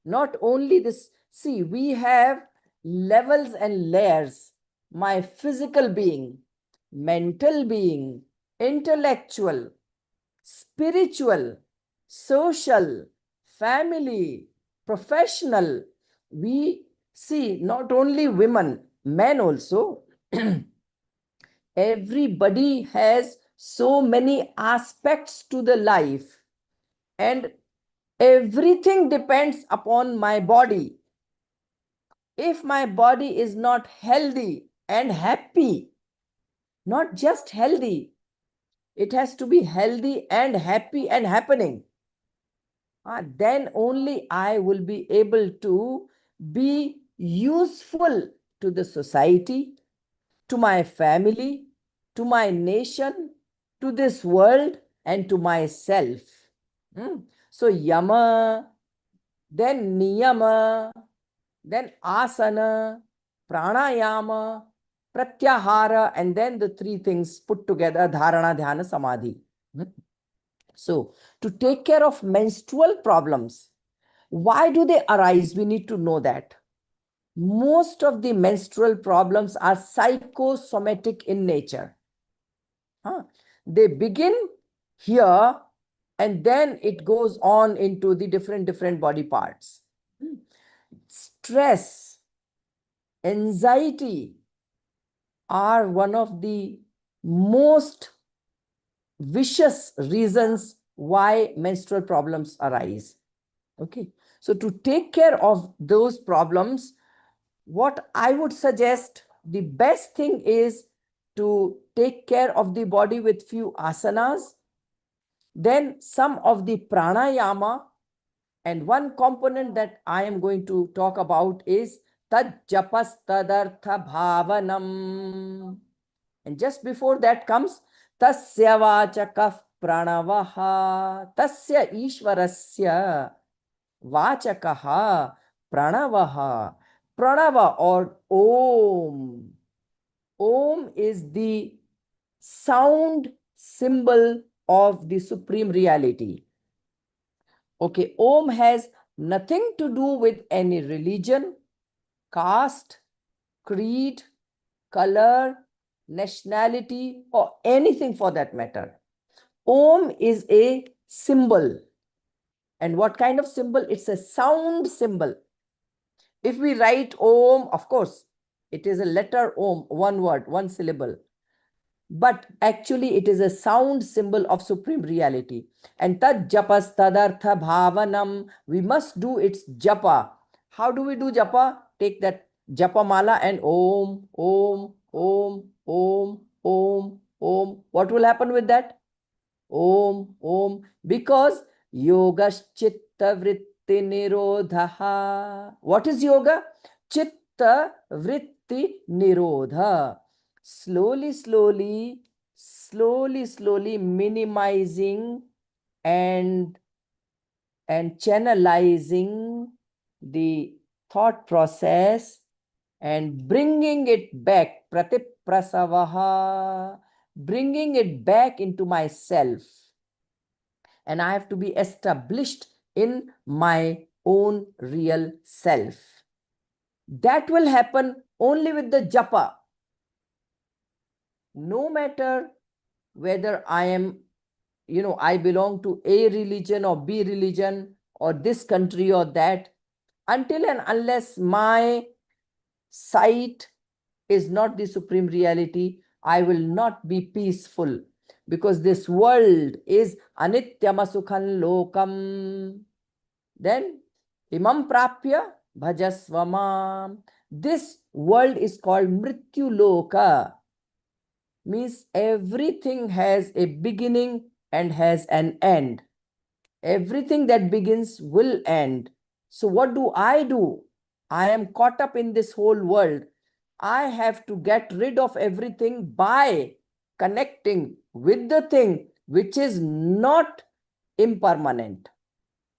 Not only this, see, we have levels and layers. My physical being, mental being, intellectual, spiritual, social, family, professional. We see not only women, men also. Everybody has so many aspects to the life, and everything depends upon my body. If my body is not healthy and happy, not just healthy, it has to be healthy and happy and happening. Then only I will be able to be useful to the society, to my family, to my nation, to this world, and to myself. So yama, then niyama, then asana, pranayama, pratyahara, and then the 3 things put together, dharana, dhyana, samadhi. So to take care of menstrual problems, why do they arise? We need to know that. Most of the menstrual problems are psychosomatic in nature. They begin here and then it goes on into the different body parts. Stress, anxiety are one of the most vicious reasons why menstrual problems arise. Okay, so to take care of those problems, what I would suggest, the best thing is to take care of the body with few asanas. Then some of the pranayama, and one component that I am going to talk about is tad japas tadartha bhavanam. And just before that comes tasya vachakah pranavaha, tasya ishvarasya vachakaha pranavaha. Pranava or Om. Om is the sound symbol of the supreme reality. Okay, Om has nothing to do with any religion, caste, creed, color, nationality, or anything for that matter. Om is a symbol. And what kind of symbol? It's a sound symbol. If we write Om, of course, it is a letter Om, one word, one syllable. But actually it is a sound symbol of supreme reality. And tad japas tadartha bhavanam, we must do its japa. How do we do japa? Take that japa mala and Om, Om, Om, Om, Om, Om. What will happen with that? Om, Om. Because yogaschitta vritti nirodha. What is yoga? Chitta vritti nirodha. Slowly, slowly minimizing and channelizing the thought process and bringing it back, pratiprasavaha, bringing it back into myself. And I have to be established in my own real self. That will happen only with the japa. No matter whether I am, I belong to A religion or B religion or this country or that, until and unless my sight is not the supreme reality, I will not be peaceful, because this world is anityama sukhan lokam. Then imam prapya bhajasvamam. This world is called mrityu loka. Means everything has a beginning and has an end. Everything that begins will end. So what do? I am caught up in this whole world. I have to get rid of everything by connecting with the thing which is not impermanent,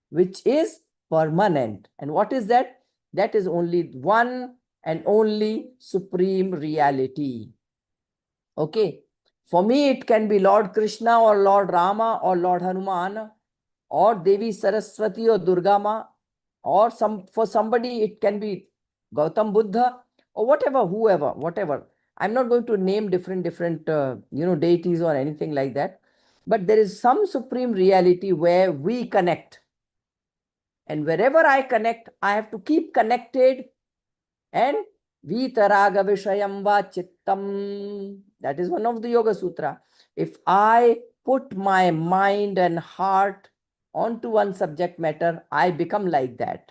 which is permanent. And what is that? That is only one and only supreme reality. Okay. For me, it can be Lord Krishna or Lord Rama or Lord Hanuman or Devi Saraswati or Durga Ma, or for somebody it can be Gautam Buddha or whatever, whoever, whatever. I'm not going to name different deities or anything like that. But there is some supreme reality where we connect. And wherever I connect, I have to keep connected. And Vitaraga Vishayam Va Chittam. That is one of the Yoga Sutra. If I put my mind and heart onto one subject matter, I become like that.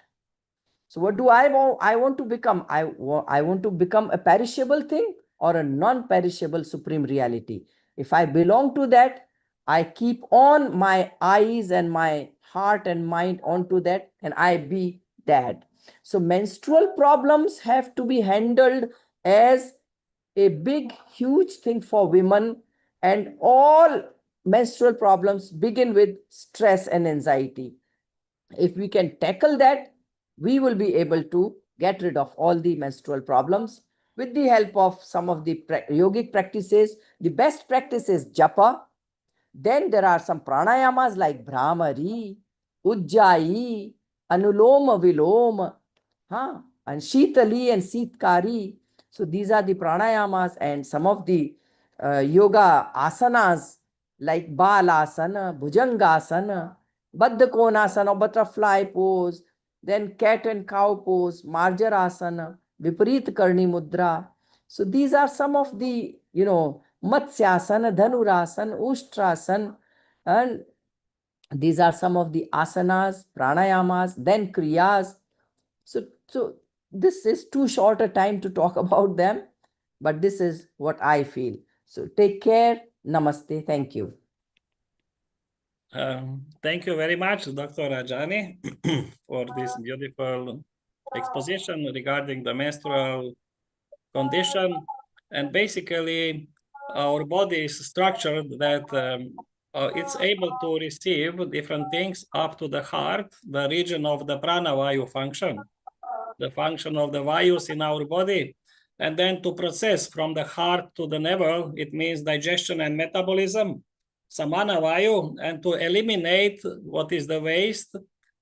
So what do I want? I want to become, I want to become a perishable thing or a non-perishable supreme reality. If I belong to that, I keep on my eyes and my heart and mind onto that, and I be that. So menstrual problems have to be handled as a big, huge thing for women, and all menstrual problems begin with stress and anxiety. If we can tackle that, we will be able to get rid of all the menstrual problems with the help of some of the yogic practices. The best practice is japa. Then there are some pranayamas like Brahmari, Ujjayi, Anuloma Viloma, and Shitali and Sitkari. So these are the pranayamas, and some of the yoga asanas like Balasana, Bhujangasana, Baddha Konasana or butterfly pose, then cat and cow pose, Marjarasana, Viparit Karni Mudra. So these are some of the, Matsyasana, Dhanurasana, Ushtrasana, and these are some of the asanas, pranayamas, then kriyas. So this is too short a time to talk about them, but this is what I feel. So take care. Namaste. Thank you. Thank you very much, Dr. Rajani, for this beautiful exposition regarding the menstrual condition. And basically, our body is structured that it's able to receive different things up to the heart, the region of the pranavayu function, the function of the vayus in our body. And then to process from the heart to the navel, it means digestion and metabolism, samana vayu, and to eliminate what is the waste,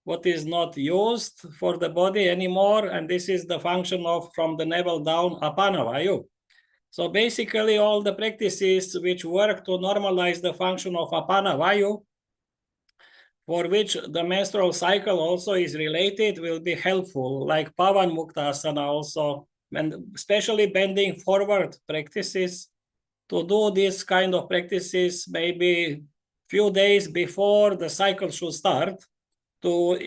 what is not used for the body anymore. And this is the function of from the navel down apana vayu. So basically all the practices which work to normalize the function of apana vayu, for which the menstrual cycle also is related, will be helpful, like Pavan Muktasana also, and especially bending forward practices. To do this kind of practices maybe few days before the cycle should start, to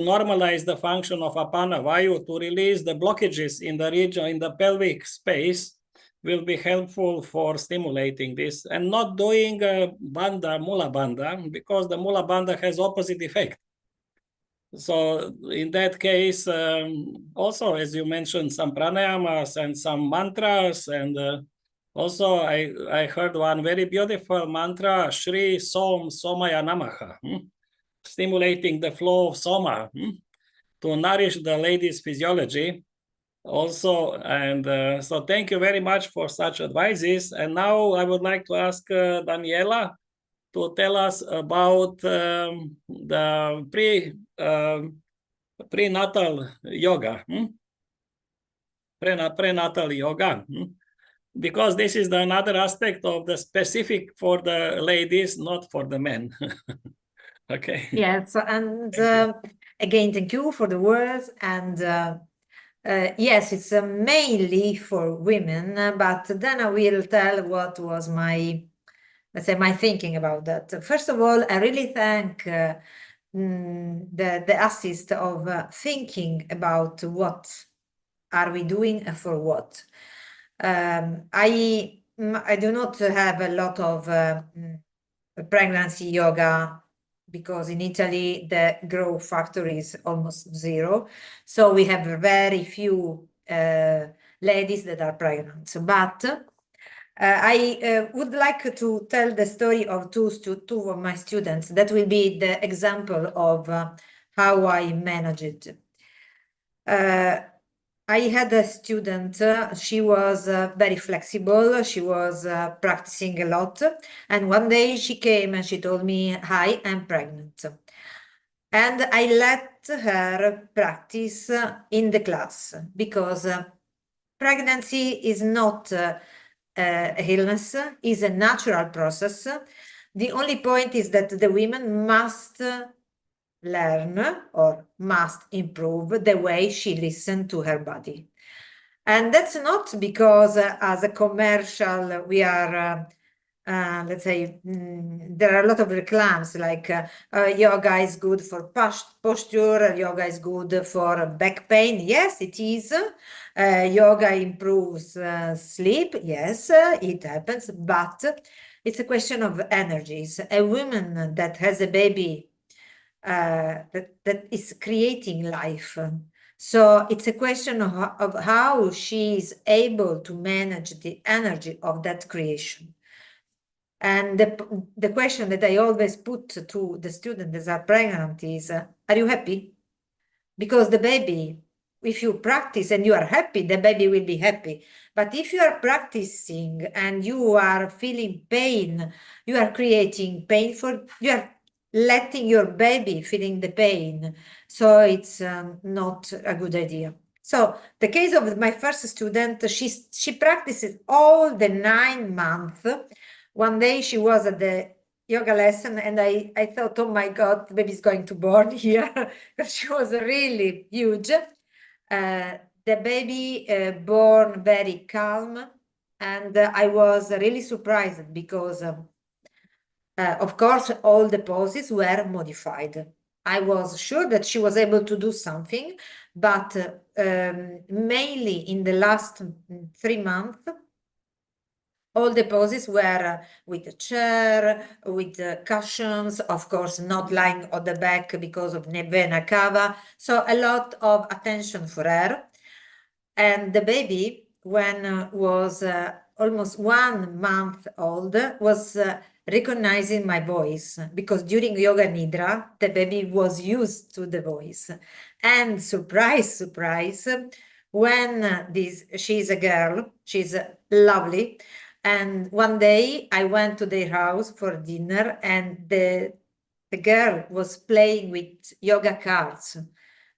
normalize the function of apana vayu, to release the blockages in the region, in the pelvic space, will be helpful for stimulating this, and not doing bandha, mula bandha, because the mula bandha has opposite effect. So in that case, also, as you mentioned, some pranayamas and some mantras, and also I heard one very beautiful mantra, Shri Som Somaya Namaha, stimulating the flow of soma, to nourish the lady's physiology also. And so thank you very much for such advices. And now I would like to ask Daniela to tell us about the prenatal yoga, prenatal yoga, because this is another aspect of the specific for the ladies, not for the men. Okay. Yes, and again, thank you for the words. And yes, it's mainly for women, but then I will tell what was my, let's say, my thinking about that. First of all, I really thank the assist of thinking about what are we doing and for what. I do not have a lot of pregnancy yoga, because in Italy the growth factor is almost zero, so we have very few ladies that are pregnant. But I would like to tell the story of two of my students. That will be the example of how I manage it. I had a student, she was very flexible, she was practicing a lot, and one day she came and she told me, "Hi, I'm pregnant." And I let her practice in the class, because pregnancy is not illness, is a natural process. The only point is that the women must learn or must improve the way she listens to her body. And that's not because as a commercial we are, let's say, there are a lot of reclams like yoga is good for posture, yoga is good for back pain. Yes, it is. Yoga improves sleep. Yes, it happens, but it's a question of energies. A woman that has a baby that is creating life. So it's a question of how she is able to manage the energy of that creation. And the question that I always put to the students that are pregnant is, are you happy? Because the baby, if you practice and you are happy, the baby will be happy. But if you are practicing and you are feeling pain, you are creating pain you are letting your baby feeling the pain. So it's not a good idea. So the case of my first student, she practices all the 9 months. One day she was at the yoga lesson and I thought, oh my God, the baby's going to born here, because she was really huge. The baby born very calm, and I was really surprised because of course, all the poses were modified. I was sure that she was able to do something, but mainly in the last 3 months, All the poses were with a chair, with cushions, of course, not lying on the back because of Nevena Cava. So a lot of attention for her. And the baby, when was almost 1 month old, was recognizing my voice, because during yoga nidra, the baby was used to the voice. And surprise, when she's a girl, she's lovely. And one day I went to their house for dinner, and the girl was playing with yoga cards.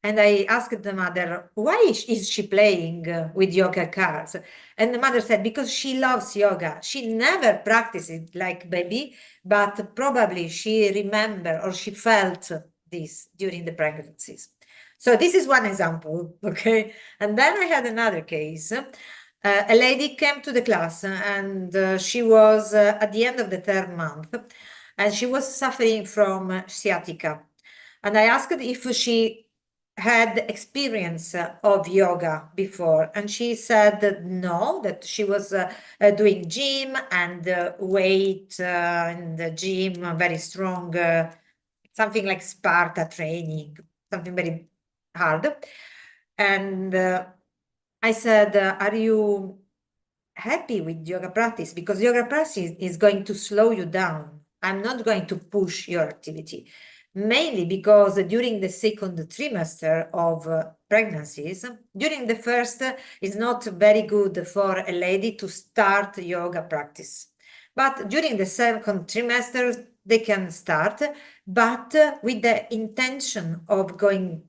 And I asked the mother, why is she playing with yoga cards? And the mother said, because she loves yoga. She never practiced it like baby, but probably she remembered or she felt this during the pregnancies. So this is one example, okay? And then I had another case. A lady came to the class, and she was at the end of the 3rd month, and she was suffering from sciatica. And I asked if she had experience of yoga before, and she said that no, that she was doing gym and weight in the gym, very strong, something like Sparta training, something very hard. And I said, are you happy with yoga practice? Because yoga practice is going to slow you down. I'm not going to push your activity, mainly because during the 2nd trimester of pregnancies, during the 1st is not very good for a lady to start yoga practice. But during the 2nd trimester, they can start, but with the intention of going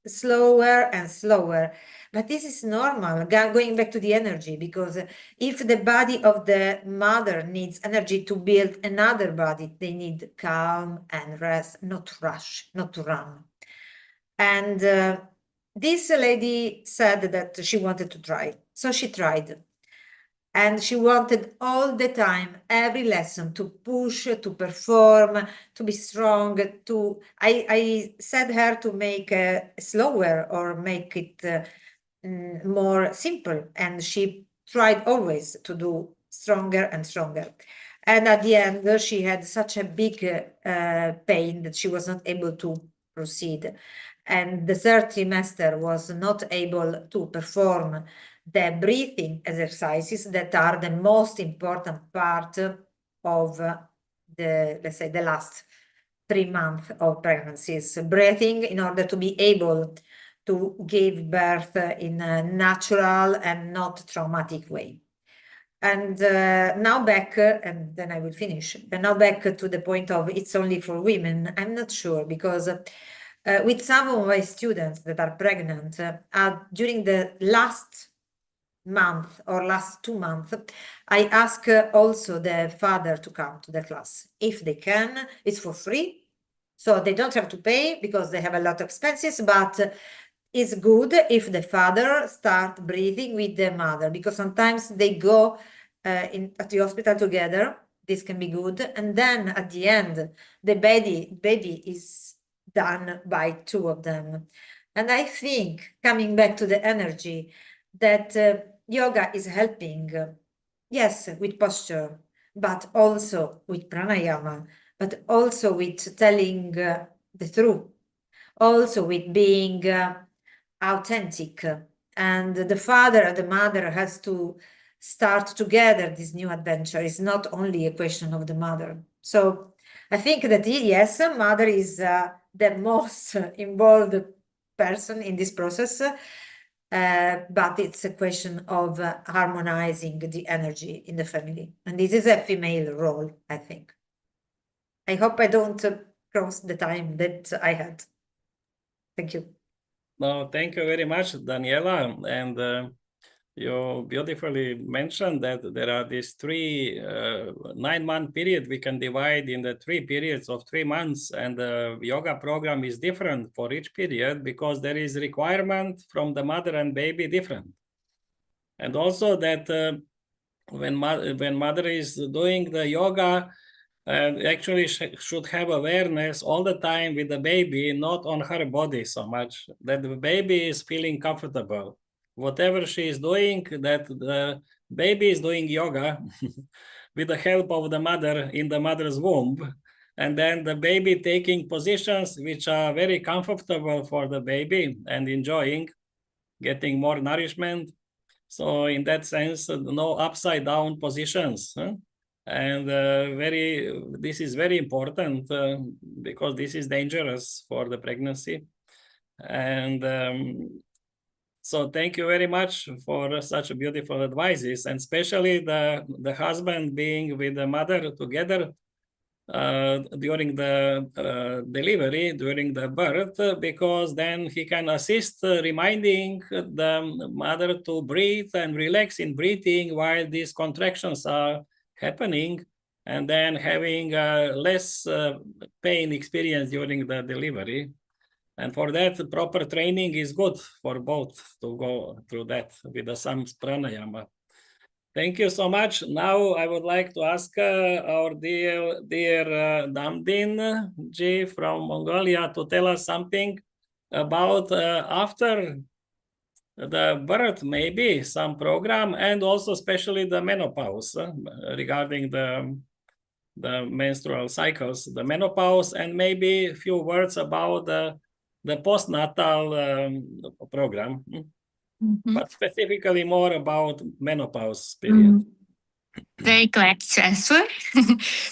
slower and slower. But this is normal, going back to the energy, because if the body of the mother needs energy to build another body, they need calm and rest, not rush, not to run. And this lady said that she wanted to try. So she tried. And she wanted all the time, every lesson, to push, to perform, to be strong, I said her to make slower or make it more simple. And she tried always to do stronger and stronger. And at the end, she had such a big pain that she was not able to proceed. And the 3rd trimester was not able to perform the breathing exercises that are the most important part of let's say, the last 3 months of pregnancies. Breathing in order to be able to give birth in a natural and not traumatic way. And now back, and then I will finish, but now back to the point of it's only for women. I'm not sure, because with some of my students that are pregnant, during the last month or last 2 months, I ask also the father to come to the class. If they can, it's for free. So they don't have to pay because they have a lot of expenses, but it's good if the father start breathing with the mother, because sometimes they go at the hospital together. This can be good. And then at the end, the baby is done by 2 of them. And I think, coming back to the energy, that yoga is helping, yes, with posture, but also with pranayama, but also with telling the truth, also with being authentic. And the father and the mother has to start together this new adventure. It's not only a question of the mother. So I think that yes, mother is the most involved person in this process, but it's a question of harmonizing the energy in the family. And this is a female role, I think. I hope I don't cross the time that I had. Thank you. No, thank you very much, Daniela. And you beautifully mentioned that there are these 3 9-month period we can divide in the 3 periods of 3 months, and the yoga program is different for each period because there is requirement from the mother and baby different. And also that when mother is doing the yoga, actually should have awareness all the time with the baby, not on her body so much, that the baby is feeling comfortable. Whatever she is doing, that the baby is doing yoga with the help of the mother in the mother's womb. And then the baby taking positions which are very comfortable for the baby and enjoying, getting more nourishment. So in that sense, no upside down positions. And this is very important because this is dangerous for the pregnancy. And so thank you very much for such beautiful advices, and especially the husband being with the mother together during the delivery, during the birth, because then he can assist reminding the mother to breathe and relax in breathing while these contractions are happening, and then having less pain experience during the delivery. And for that, proper training is good for both to go through that with some pranayama. Thank you so much. Now I would like to ask our dear Damdin Ji from Mongolia to tell us something about after the birth, maybe some program, and also especially the menopause regarding the menstrual cycles, the menopause, and maybe a few words about the postnatal program. But specifically more about menopause period. Very glad to answer.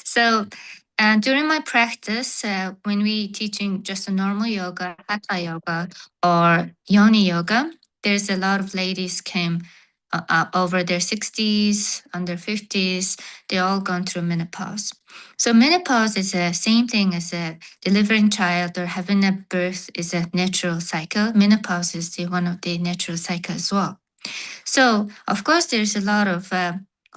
So during my practice, when we teaching just a normal yoga, hatha yoga, or yoni yoga, there's a lot of ladies came over their 60s, under 50s. They all gone through menopause. So menopause is the same thing as a delivering child or having a birth is a natural cycle. Menopause is one of the natural cycle as well. So of course, there's a lot of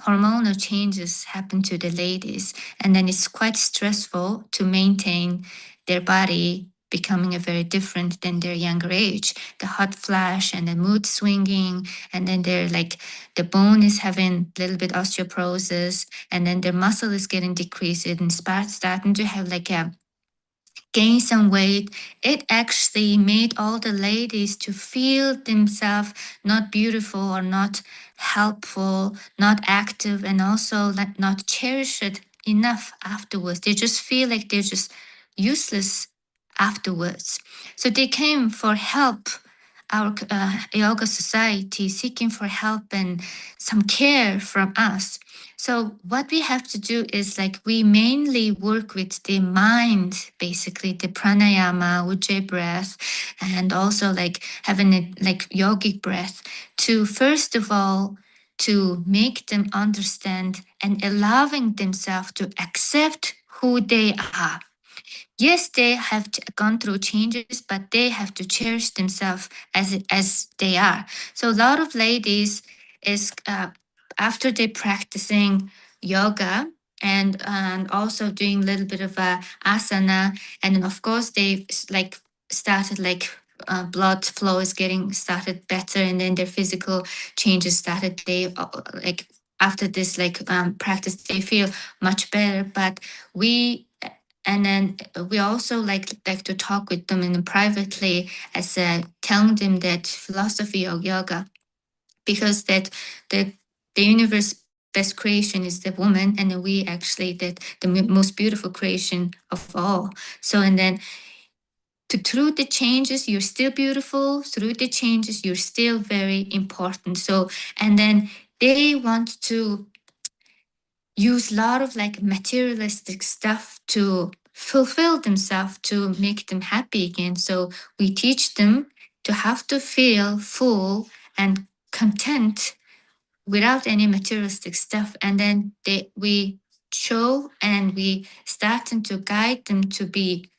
hormonal changes happen to the ladies, and then it's quite stressful to maintain their body becoming a very different than their younger age. The hot flash and the mood swinging, and then they're like the bone is having a little bit osteoporosis, and then their muscle is getting decreased and starting to have like a gain some weight. It actually made all the ladies to feel themselves not beautiful or not helpful, not active, and also like not cherished enough afterwards. They just feel like they're just useless afterwards. So they came for help, our yoga society seeking for help and some care from us. So what we have to do is like we mainly work with the mind, basically the pranayama, ujjayi breath, and also like having a like yogic breath to first of all to make them understand and allowing themselves to accept who they are. Yes, they have gone through changes, but they have to cherish themselves as they are. So a lot of ladies is after they practicing yoga and also doing a little bit of asana, and then of course they like started like blood flow is getting started better, and then their physical changes started. They like after this like practice, they feel much better. But and then we also like to talk with them in privately as telling them that philosophy of yoga, because that the universe best creation is the woman, and then we actually that the most beautiful creation of all. So and then through the changes you're still beautiful, through the changes you're still very important. So and then they want to use a lot of like materialistic stuff to fulfill themselves, to make them happy again. So we teach them to have to feel full and content without any materialistic stuff. And then we show and we starting to guide them to be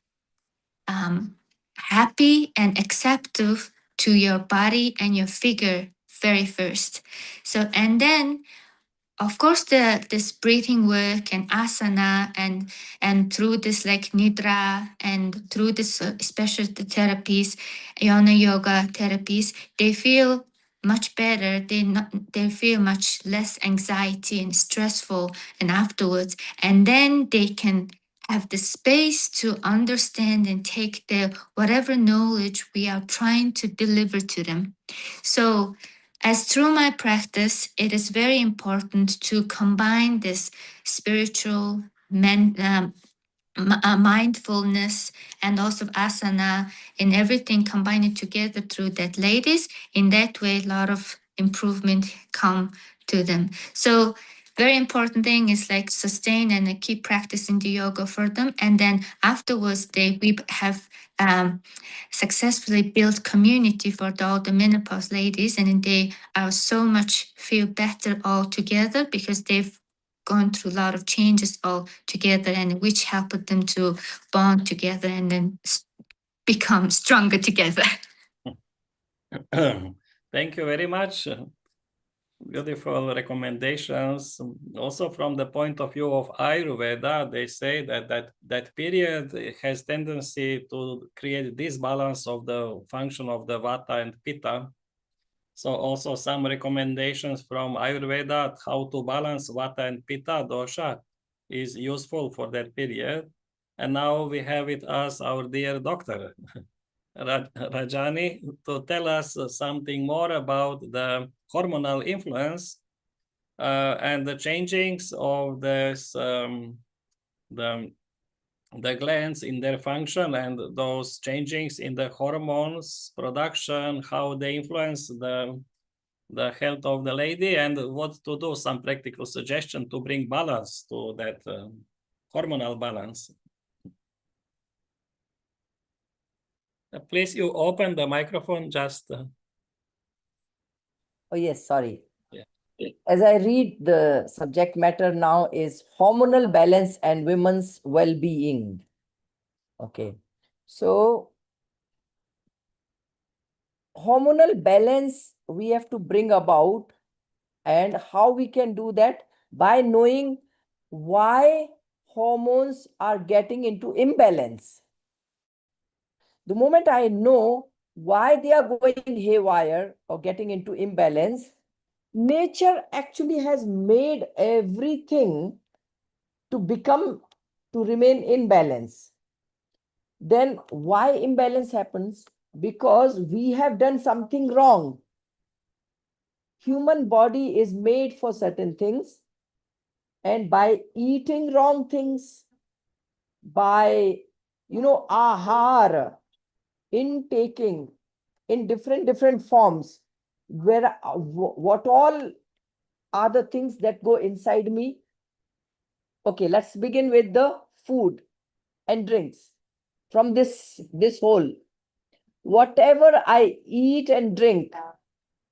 happy and acceptive to your body and your figure very first. So and then of course this breathing work and asana and through this like nidra and through this special therapies, yana yoga therapies, they feel much better. They feel much less anxiety and stressful, and afterwards, and then they can have the space to understand and take the whatever knowledge we are trying to deliver to them. So as through my practice, it is very important to combine this spiritual mindfulness and also asana and everything, combine it together through that. Ladies, in that way, a lot of improvement come to them. So very important thing is like sustain and keep practicing the yoga for them. And then afterwards, we have successfully built community for all the menopause ladies, and they are so much feel better all together because they've gone through a lot of changes all together, and which helped them to bond together and then become stronger together. Thank you very much. Beautiful recommendations. Also, from the point of view of Ayurveda, they say that period has tendency to create disbalance of the function of the Vata and Pitta. So also some recommendations from Ayurveda how to balance Vata and Pitta dosha is useful for that period. And now we have with us our dear doctor, Rajani, to tell us something more about the hormonal influence and the changings of this, the glands in their function and those changings in the hormones production, how they influence the health of the lady, and what to do, some practical suggestion to bring balance to that hormonal balance. Please, you open the microphone just. Oh, yes, sorry. Yeah. As I read, the subject matter now is hormonal balance and women's well-being. Okay. So, hormonal balance we have to bring about, and how we can do that by knowing why hormones are getting into imbalance. The moment I know why they are going haywire or getting into imbalance, nature actually has made everything to remain in balance. Then why imbalance happens? Because we have done something wrong. Human body is made for certain things, and by eating wrong things, by ahara, intaking in different forms, where what all are the things that go inside me. Okay, let's begin with the food and drinks. From this whole, whatever I eat and drink,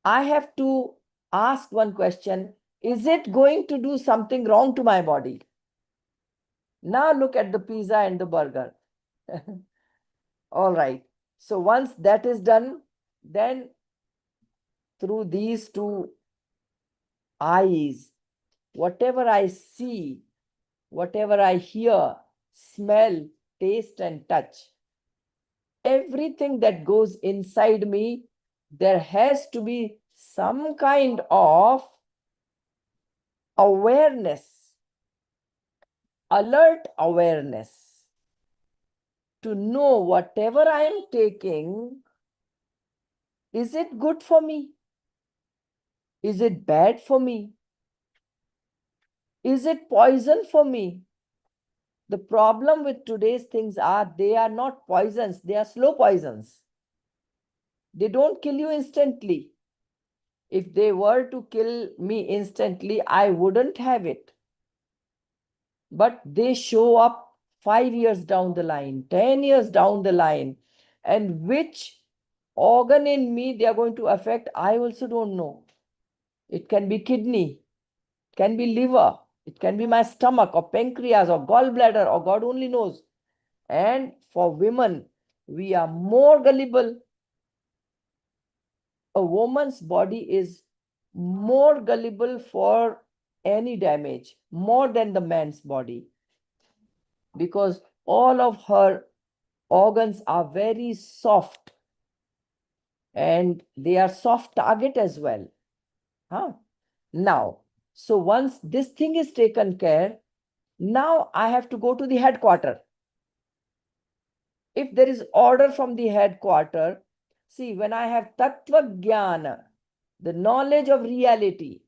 I have to ask one question: is it going to do something wrong to my body? Now look at the pizza and the burger. All right. So once that is done, then through these two eyes, whatever I see, whatever I hear, smell, taste, and touch, everything that goes inside me, there has to be some kind of awareness, alert awareness, to know whatever I am taking, is it good for me? Is it bad for me? Is it poison for me? The problem with today's things are they are not poisons, they are slow poisons. They don't kill you instantly. If they were to kill me instantly, I wouldn't have it. But they show up 5 years down the line, 10 years down the line, and which organ in me they are going to affect, I also don't know. It can be kidney, it can be liver, it can be my stomach or pancreas or gallbladder, or God only knows. And for women, we are more gullible. A woman's body is more gullible for any damage, more than the man's body, because all of her organs are very soft, and they are soft target as well. Now, so once this thing is taken care, now I have to go to the headquarter. If there is order from the headquarter, see, when I have tattva jnana, the knowledge of reality.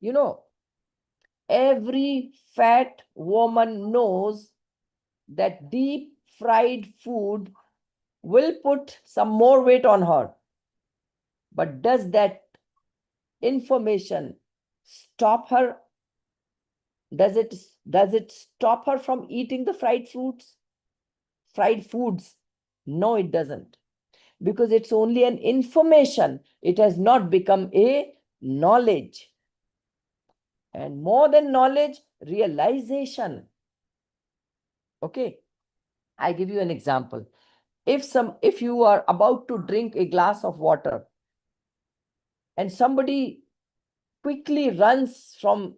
You know, every fat woman knows that deep fried food will put some more weight on her. But does that information stop her? Does it stop her from eating the fried foods? No, it doesn't. Because it's only an information. It has not become a knowledge. And more than knowledge, realization. Okay, I give you an example. If you are about to drink a glass of water and somebody quickly runs from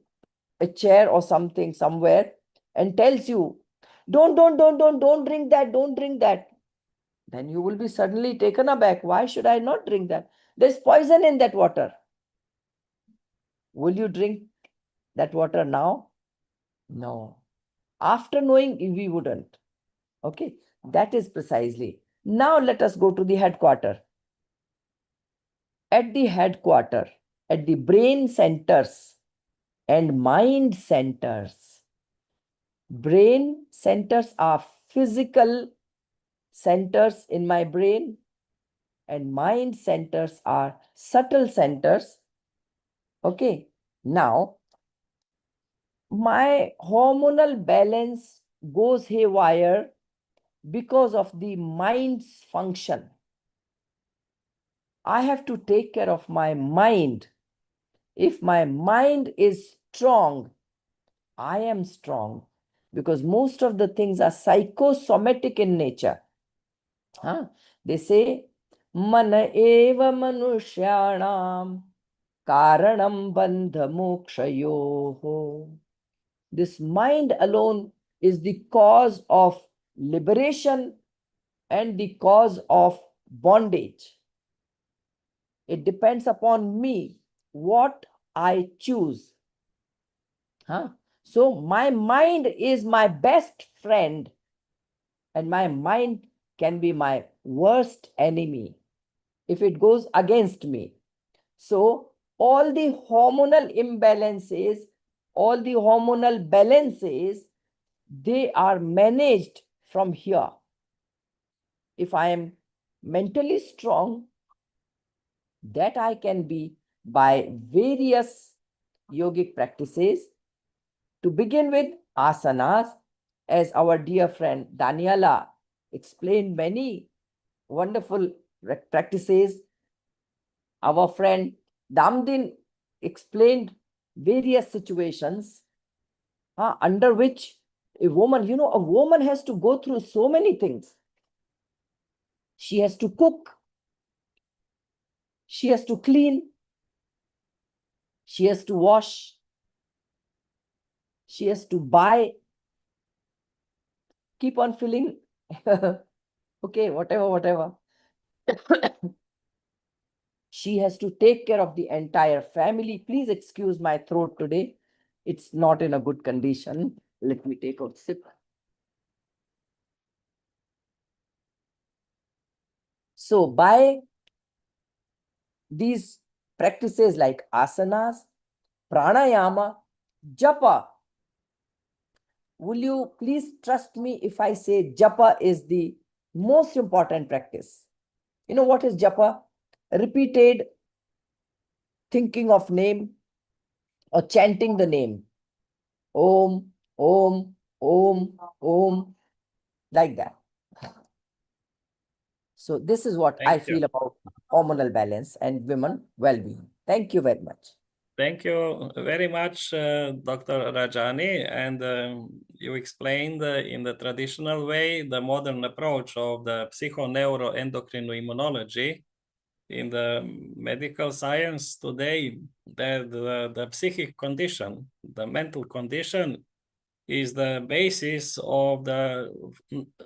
a chair or something somewhere and tells you, don't drink that, don't drink that, then you will be suddenly taken aback. Why should I not drink that? There's poison in that water. Will you drink that water now? No. After knowing, we wouldn't. Okay, that is precisely. Now let us go to the headquarter. At the headquarter, at the brain centers and mind centers. Brain centers are physical centers in my brain, and mind centers are subtle centers. Okay, now my hormonal balance goes haywire because of the mind's function. I have to take care of my mind. If my mind is strong, I am strong, because most of the things are psychosomatic in nature. They say, Mana eva manushyanam karanam bandha mokshayoho. This mind alone is the cause of liberation and the cause of bondage. It depends upon me what I choose. So my mind is my best friend, and my mind can be my worst enemy if it goes against me. So all the hormonal imbalances, all the hormonal balances, they are managed from here. If I am mentally strong, that I can be by various yogic practices. To begin with, asanas, as our dear friend Daniela explained many wonderful practices. Our friend Damdin explained various situations under which a woman has to go through so many things. She has to cook. She has to clean. She has to wash. She has to buy. Keep on filling. Okay, whatever. She has to take care of the entire family. Please excuse my throat today. It's not in a good condition. Let me take a sip. So by these practices like asanas, pranayama, japa, will you please trust me if I say japa is the most important practice? You know what is japa? Repeated thinking of name or chanting the name. Om, Om, Om, Om, like that. So this is what I feel about hormonal balance and women well-being. Thank you very much. Thank you very much, Dr. Rajani. And you explained in the traditional way the modern approach of the psychoneuroendocrinoimmunology. In the medical science today, that the psychic condition, the mental condition, is the basis of the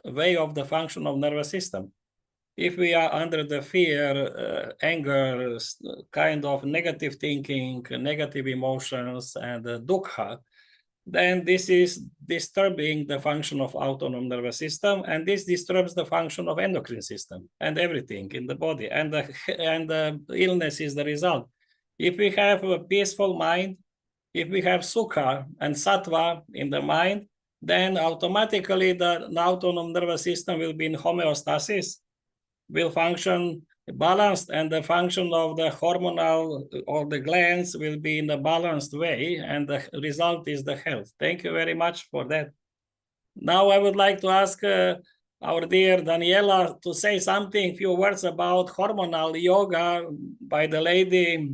way of the function of nervous system. If we are under the fear, anger, kind of negative thinking, negative emotions, and dukkha, then this is disturbing the function of autonomous nervous system, and this disturbs the function of endocrine system and everything in the body, and the illness is the result. If we have a peaceful mind, if we have sukha and sattva in the mind, then automatically the autonomous nervous system will be in homeostasis, will function balanced, and the function of the hormonal or the glands will be in a balanced way, and the result is the health. Thank you very much for that. Now I would like to ask our dear Daniela to say something, few words about hormonal yoga by the lady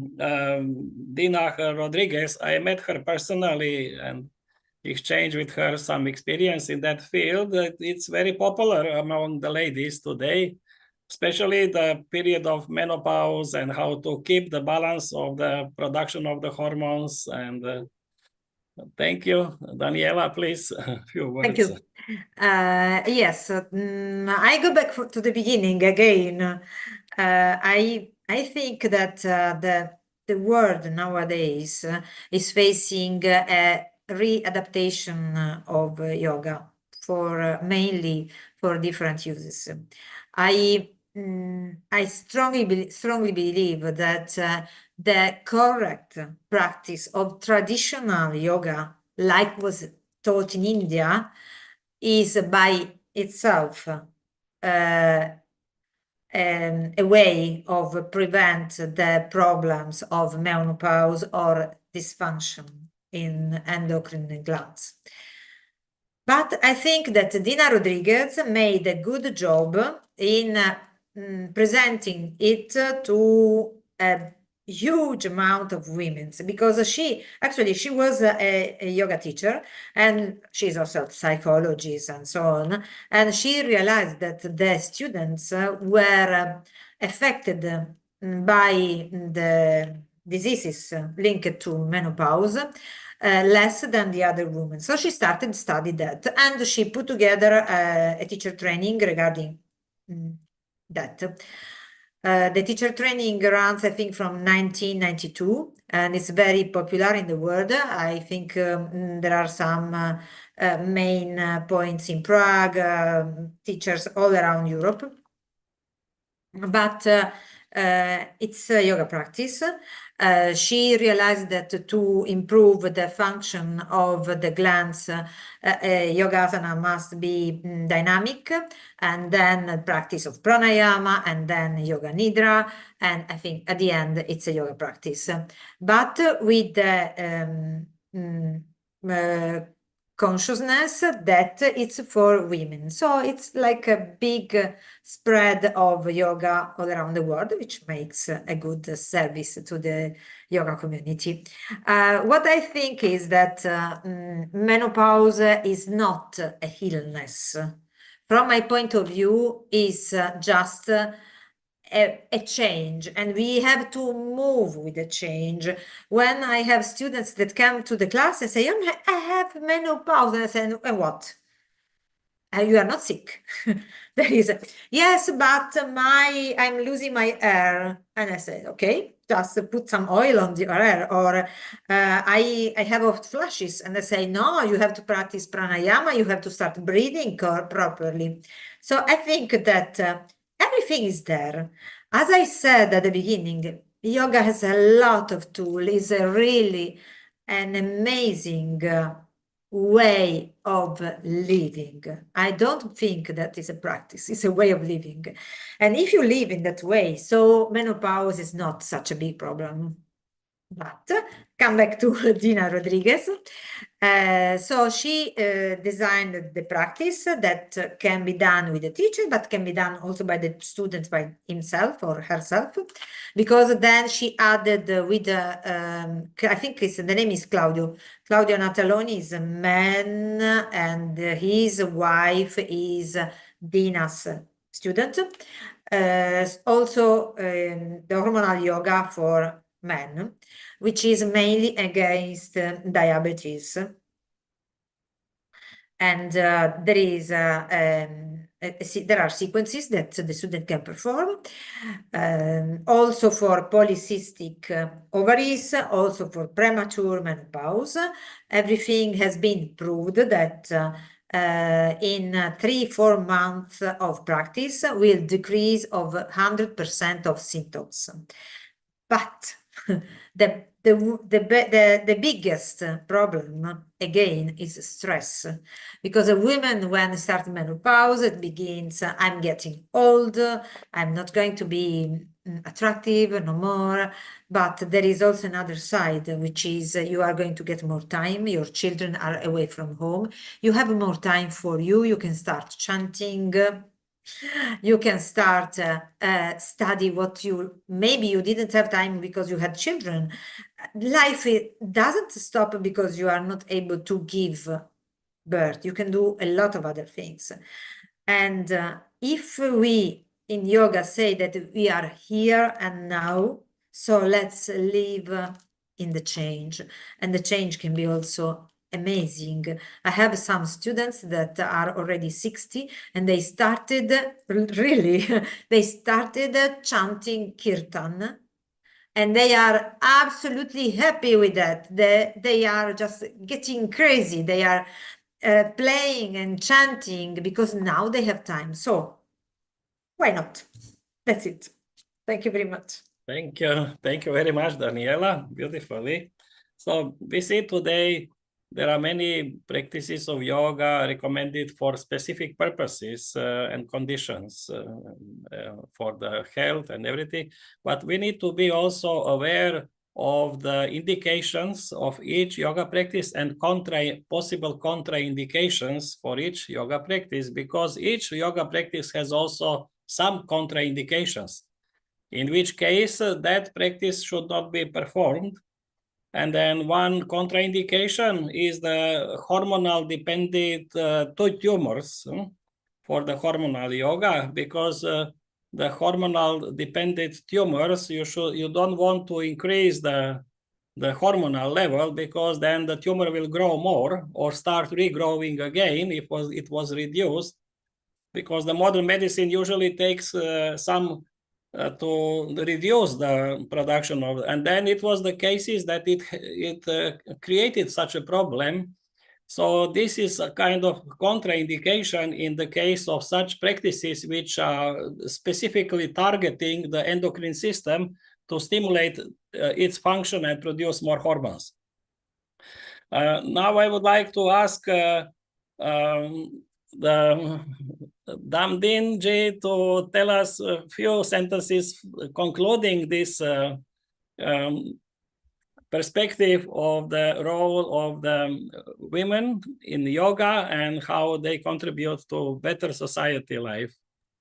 Dina Rodriguez. I met her personally and exchanged with her some experience in that field. It's very popular among the ladies today, especially the period of menopause and how to keep the balance of the production of the hormones. And thank you. Daniela, please, a few words. Thank you. Yes, I go back to the beginning again. I think that the world nowadays is facing a readaptation of yoga for mainly for different uses. I strongly believe that the correct practice of traditional yoga, like was taught in India, is by itself a way of prevent the problems of menopause or dysfunction in endocrine glands. But I think that Dina Rodriguez made a good job in presenting it to a huge amount of women, because she was a yoga teacher, and she's also a psychologist and so on, and she realized that the students were affected by the diseases linked to menopause less than the other women. So she started to study that, and she put together a teacher training regarding that. The teacher training runs, I think, from 1992, and it's very popular in the world. I think there are some main points in Prague, teachers all around Europe. But it's a yoga practice. She realized that to improve the function of the glands, yogasana must be dynamic, and then practice of pranayama, and then yoga nidra, and I think at the end it's a yoga practice. But with the consciousness that it's for women. So it's like a big spread of yoga all around the world, which makes a good service to the yoga community. What I think is that menopause is not a illness. From my point of view, is just a change, and we have to move with the change. When I have students that come to the class and say, I have menopause, and I say, and what? You are not sick. There is yes, but I'm losing my hair, and I say, okay, just put some oil on your hair. Or I have hot flashes, and I say, no, you have to practice pranayama, you have to start breathing properly. So I think that everything is there. As I said at the beginning, yoga has a lot of tools. It's really an amazing way of living. I don't think that is a practice, it's a way of living. And if you live in that way, so menopause is not such a big problem. But come back to Dina Rodriguez. So she designed the practice that can be done with the teacher, but can be done also by the student by himself or herself, because then she added with I think the name is Claudio Nataloni is a man, and his wife is Dina's student. Also the hormonal yoga for men, which is mainly against diabetes. And there is a there are sequences that the student can perform, also for polycystic ovaries, also for premature menopause. Everything has been proved that in 3-4 months of practice will decrease of 100% of symptoms. But the biggest problem again is stress, because a woman, when start menopause, it begins, I'm getting old, I'm not going to be attractive no more. But there is also another side, which is you are going to get more time, your children are away from home, you have more time for you, you can start chanting, you can start study what maybe you didn't have time because you had children. Life doesn't stop because you are not able to give birth. You can do a lot of other things. And if we in yoga say that we are here and now, so let's live in the change. And the change can be also amazing. I have some students that are already 60 and they started they started chanting kirtan, and they are absolutely happy with that. They are just getting crazy. They are playing and chanting because now they have time. So why not? That's it. Thank you very much. Thank you. Thank you very much, Daniela. Beautifully. So we see today there are many practices of yoga recommended for specific purposes and conditions for the health and everything. But we need to be also aware of the indications of each yoga practice and possible contraindications for each yoga practice, because each yoga practice has also some contraindications, in which case that practice should not be performed. And then one contraindication is the hormonal dependent tumors for the hormonal yoga, because the hormonal dependent tumors, you don't want to increase the hormonal level, because then the tumor will grow more or start regrowing again if it was reduced, because the modern medicine usually takes some to reduce the production of, and then it was the cases that it created such a problem. So this is a kind of contraindication in the case of such practices which are specifically targeting the endocrine system to stimulate its function and produce more hormones. Now I would like to ask the Damdin Ji to tell us a few sentences concluding this perspective of the role of the women in yoga and how they contribute to better society life.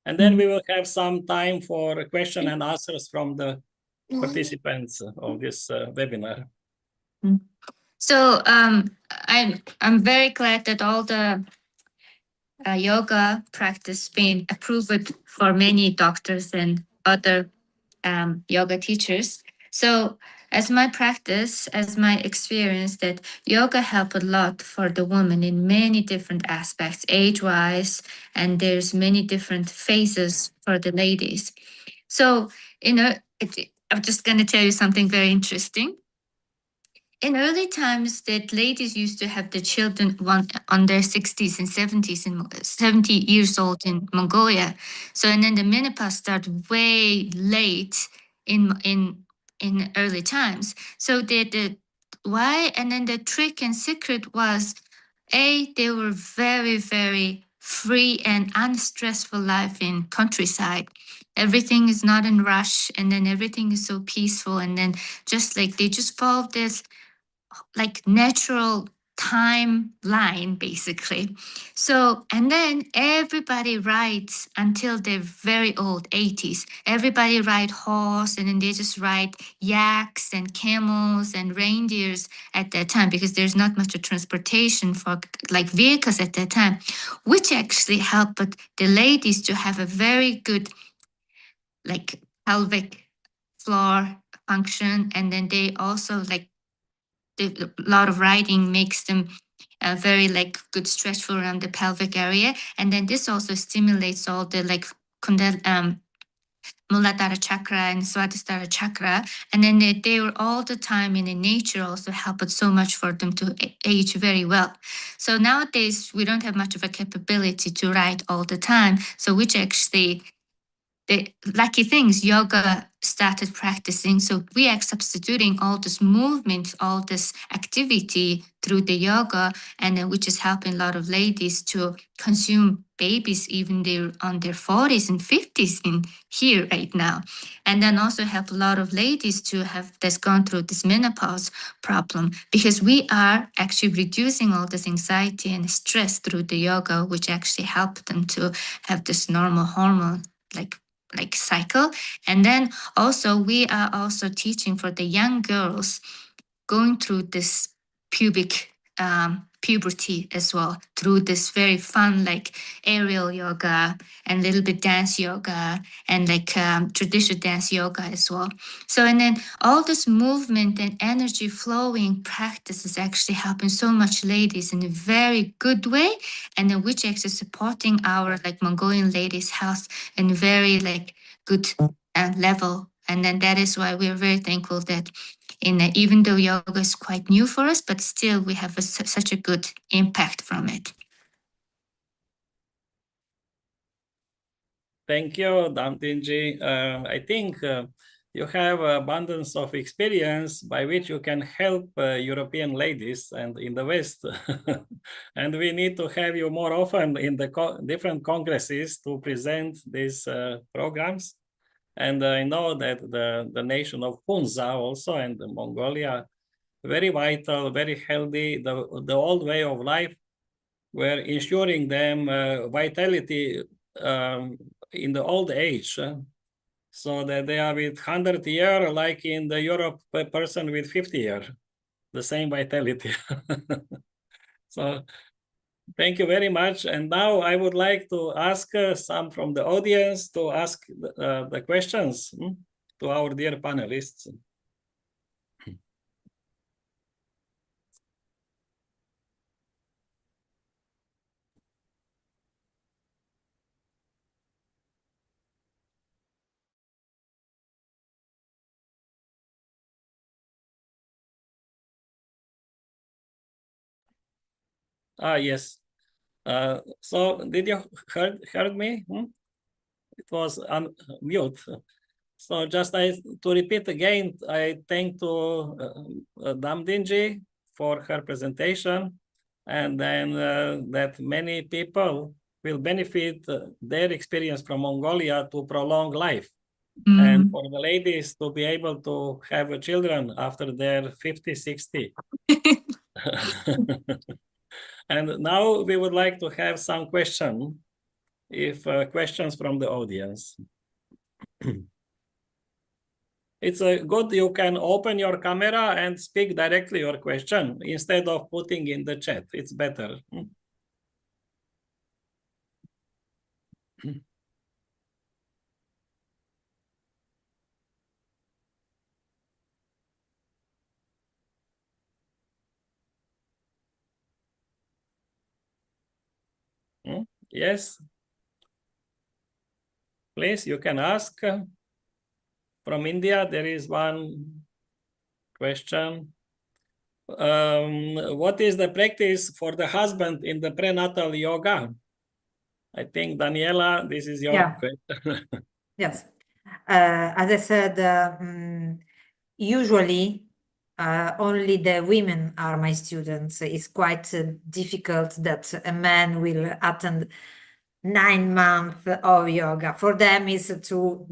And then we will have some time for question and answers from the participants of this webinar. So I'm very glad that all the yoga practice being approved for many doctors and other yoga teachers. So as my practice, as my experience, that yoga help a lot for the woman in many different aspects, age-wise, and there's many different phases for the ladies. So, I'm just going to tell you something very interesting. In early times, that ladies used to have the children on their 60s and 70s and 70 years old in Mongolia. So, and then the menopause started way late in early times. So why? And then the trick and secret was, they were very, very free and unstressful life in countryside. Everything is not in rush, and then everything is so peaceful, and then just like they just follow this like natural timeline basically. So, and then everybody rides until they're very old, 80s. Everybody ride horse, and then they just ride yaks and camels and reindeers at that time, because there's not much of transportation for like vehicles at that time, which actually helped the ladies to have a very good like pelvic floor function. And then they also like a lot of riding makes them very like good stretchful around the pelvic area. And then this also stimulates all the like Muladhara chakra and Swadhisthana chakra. And then they were all the time in the nature also helped so much for them to age very well. So nowadays we don't have much of a capability to write all the time. So which actually, the lucky things, yoga started practicing. So we are substituting all this movement, all this activity through the yoga, and then which is helping a lot of ladies to consume babies even they're on their 40s and 50s in here right now. And then also help a lot of ladies to have that's gone through this menopause problem, because we are actually reducing all this anxiety and stress through the yoga, which actually help them to have this normal hormone like cycle. And then also we are also teaching for the young girls going through this puberty as well, through this very fun like aerial yoga and a little bit dance yoga and like traditional dance yoga as well. So, and then all this movement and energy flowing practice is actually helping so much ladies in a very good way, and then which actually supporting our like Mongolian ladies' health in a very like good level. And then that is why we are very thankful that even though yoga is quite new for us, but still we have such a good impact from it. Thank you, Damdinji. I think you have abundance of experience by which you can help European ladies and in the West. And we need to have you more often in the different congresses to present these programs. And I know that the nation of Hunza also and Mongolia, very vital, very healthy, the old way of life, we're ensuring them vitality in the old age, so that they are with 100 years, like in the Europe, a person with 50 years, the same vitality. So thank you very much. And now I would like to ask some from the audience to ask the questions to our dear panelists. Yes. So did you heard me? It was on mute. So just to repeat again, I thank to Damdinji for her presentation, and then that many people will benefit their experience from Mongolia to prolong life. And for the ladies to be able to have children after their 50, 60. And now we would like to have some questions from the audience. It's good you can open your camera and speak directly your question instead of putting in the chat. It's better. Yes. Please, you can ask. From India, there is one question. What is the practice for the husband in the prenatal yoga? I think, Daniela, this is your question. Yes. As I said, usually only the women are my students. It's quite difficult that a man will attend 9 months of yoga. For them, it's too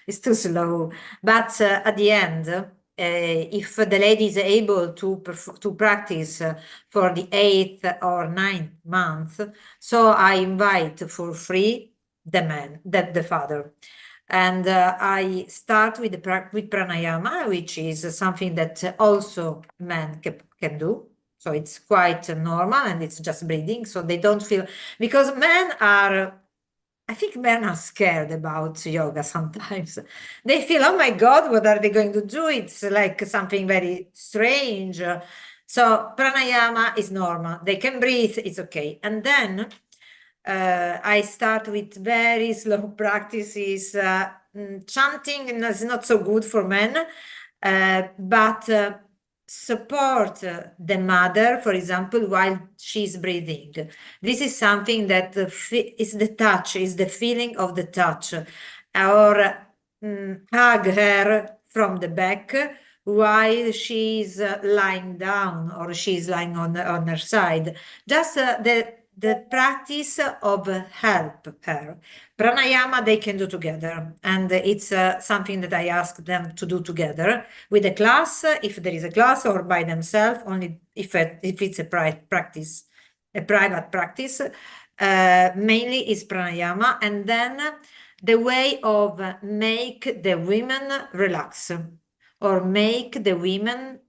it's too slow. But at the end, if the lady is able to practice for the 8th or 9th month, so I invite for free the man, the father. And I start with pranayama, which is something that also men can do. So it's quite normal and it's just breathing. So they don't feel, because I think men are scared about yoga sometimes. They feel, oh my God, what are they going to do? It's like something very strange. So pranayama is normal. They can breathe, it's okay. And then I start with very slow practices. Chanting is not so good for men, but support the mother, for example, while she's breathing. This is something that is the touch, is the feeling of the touch. Or hug her from the back while she's lying down or she's lying on her side. Just the practice of help her. Pranayama they can do together, and it's something that I ask them to do together with a class, if there is a class, or by themselves, only if it's a private practice. Mainly is pranayama, and then the way of make the women relax or make the women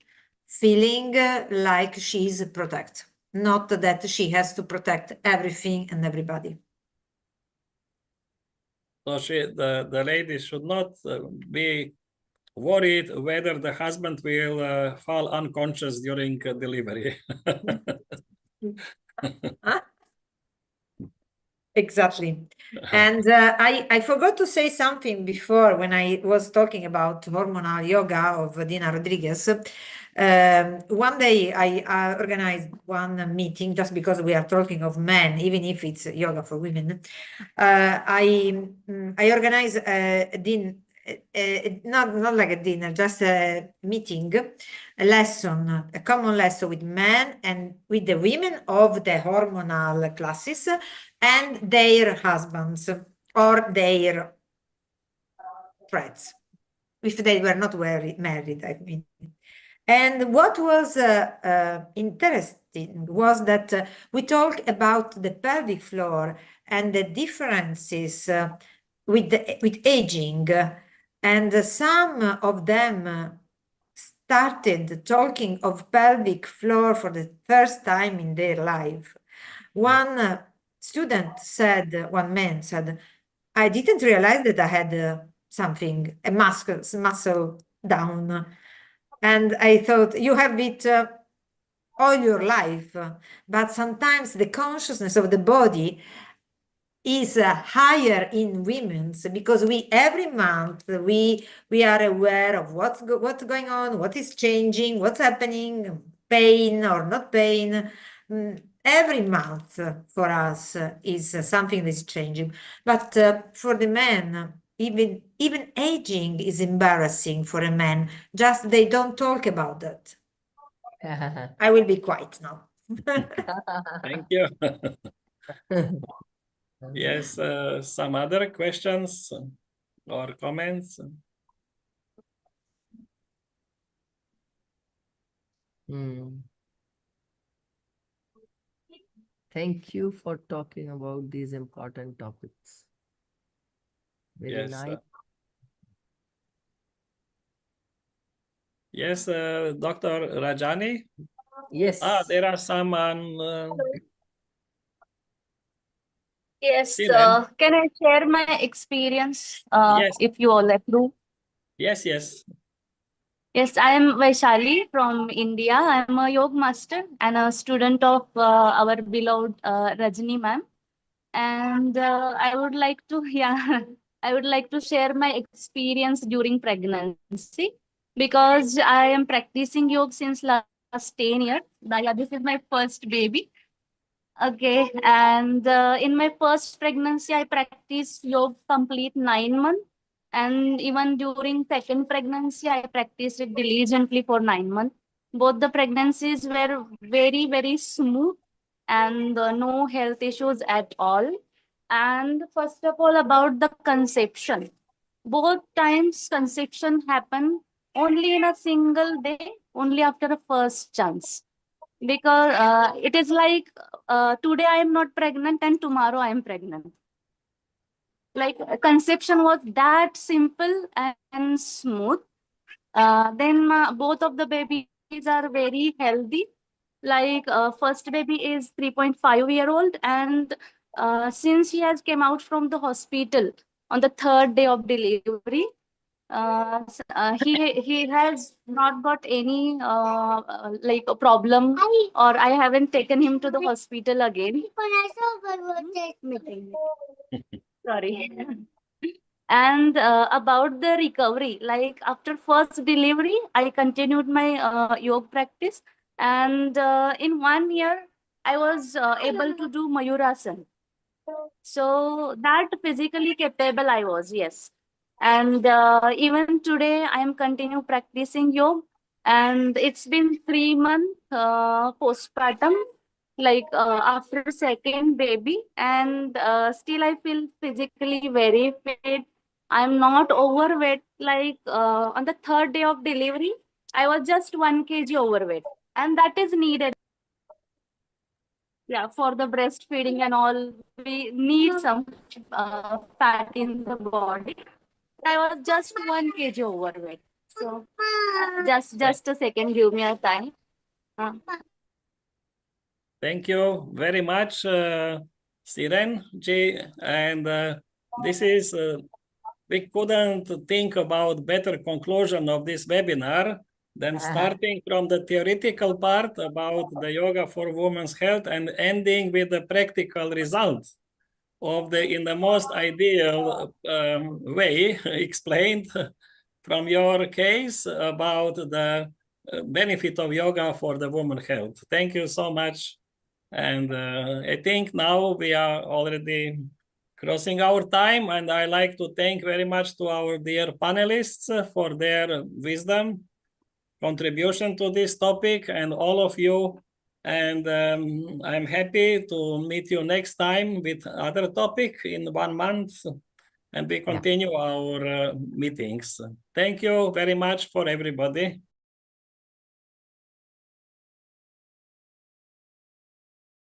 feeling like she's protected, not that she has to protect everything and everybody. So the lady should not be worried whether the husband will fall unconscious during delivery. Exactly. And I forgot to say something before when I was talking about hormonal yoga of Dina Rodriguez. One day I organized one meeting just because we are talking of men, even if it's yoga for women. I organized not like a dinner, just a meeting, a lesson, a common lesson with men and with the women of the hormonal classes and their husbands or their friends, if they were not married, I mean. And what was interesting was that we talked about the pelvic floor and the differences with aging, and some of them started talking of pelvic floor for the first time in their life. One student said, one man said, I didn't realize that I had something, a muscle down. And I thought, you have it all your life, but sometimes the consciousness of the body is higher in women's because every month we are aware of what's going on, what is changing, what's happening, pain or not pain. Every month for us is something that's changing, but for the men, even aging is embarrassing for a man. Just they don't talk about that. I will be quiet now. Thank you. Yes, some other questions or comments? Thank you for talking about these important topics. Very Yes. nice. Yes, Dr. Rajani? Yes. There are some Yes, Chile. can I share my experience Yes. if you all approve? Yes, yes. Yes, I am Vaishali from India. I am a yoga master and a student of our beloved Rajani ma'am. And I would like to, I would like to share my experience during pregnancy because I am practicing yoga since last 10 years. Yeah, this is my first baby. Okay, and in my first pregnancy, I practiced yoga complete 9 months. And even during second pregnancy, I practiced it diligently for 9 months. Both the pregnancies were very, very smooth and no health issues at all. And first of all, about the conception. Both times conception happened only in a single day, only after a first chance. Because it is like today I am not pregnant and tomorrow I am pregnant. Like conception was that simple and smooth. Then both of the babies are very healthy. Like first baby is 3.5-year-old, and since he has came out from the hospital on the third day of delivery, He has not got any like a problem, or I haven't taken him to the hospital again. Sorry. And about the recovery, like after first delivery, I continued my yoga practice, and in 1 year, I was able to do Mayurasana. So that physically capable I was, yes. And even today, I am continue practicing yoga, and it's been 3 months postpartum, like after second baby, and still I feel physically very fit. I'm not overweight. Like on the third day of delivery, I was just 1 kg overweight, and that is needed. Yeah, for the breastfeeding and all, we need some fat in the body. I was just 1 kg overweight. So just a second, give me a time. Thank you very much, Siren G. And this is, we couldn't think about better conclusion of this webinar than starting from the theoretical part about the yoga for women's health and ending with the practical results of in the most ideal way explained from your case about the benefit of yoga for the woman health. Thank you so much. And I think now we are already crossing our time, and I like to thank very much to our dear panelists for their wisdom, contribution to this topic, and all of you. And I'm happy to meet you next time with other topic in 1 month, and we continue our meetings. Thank you very much for everybody.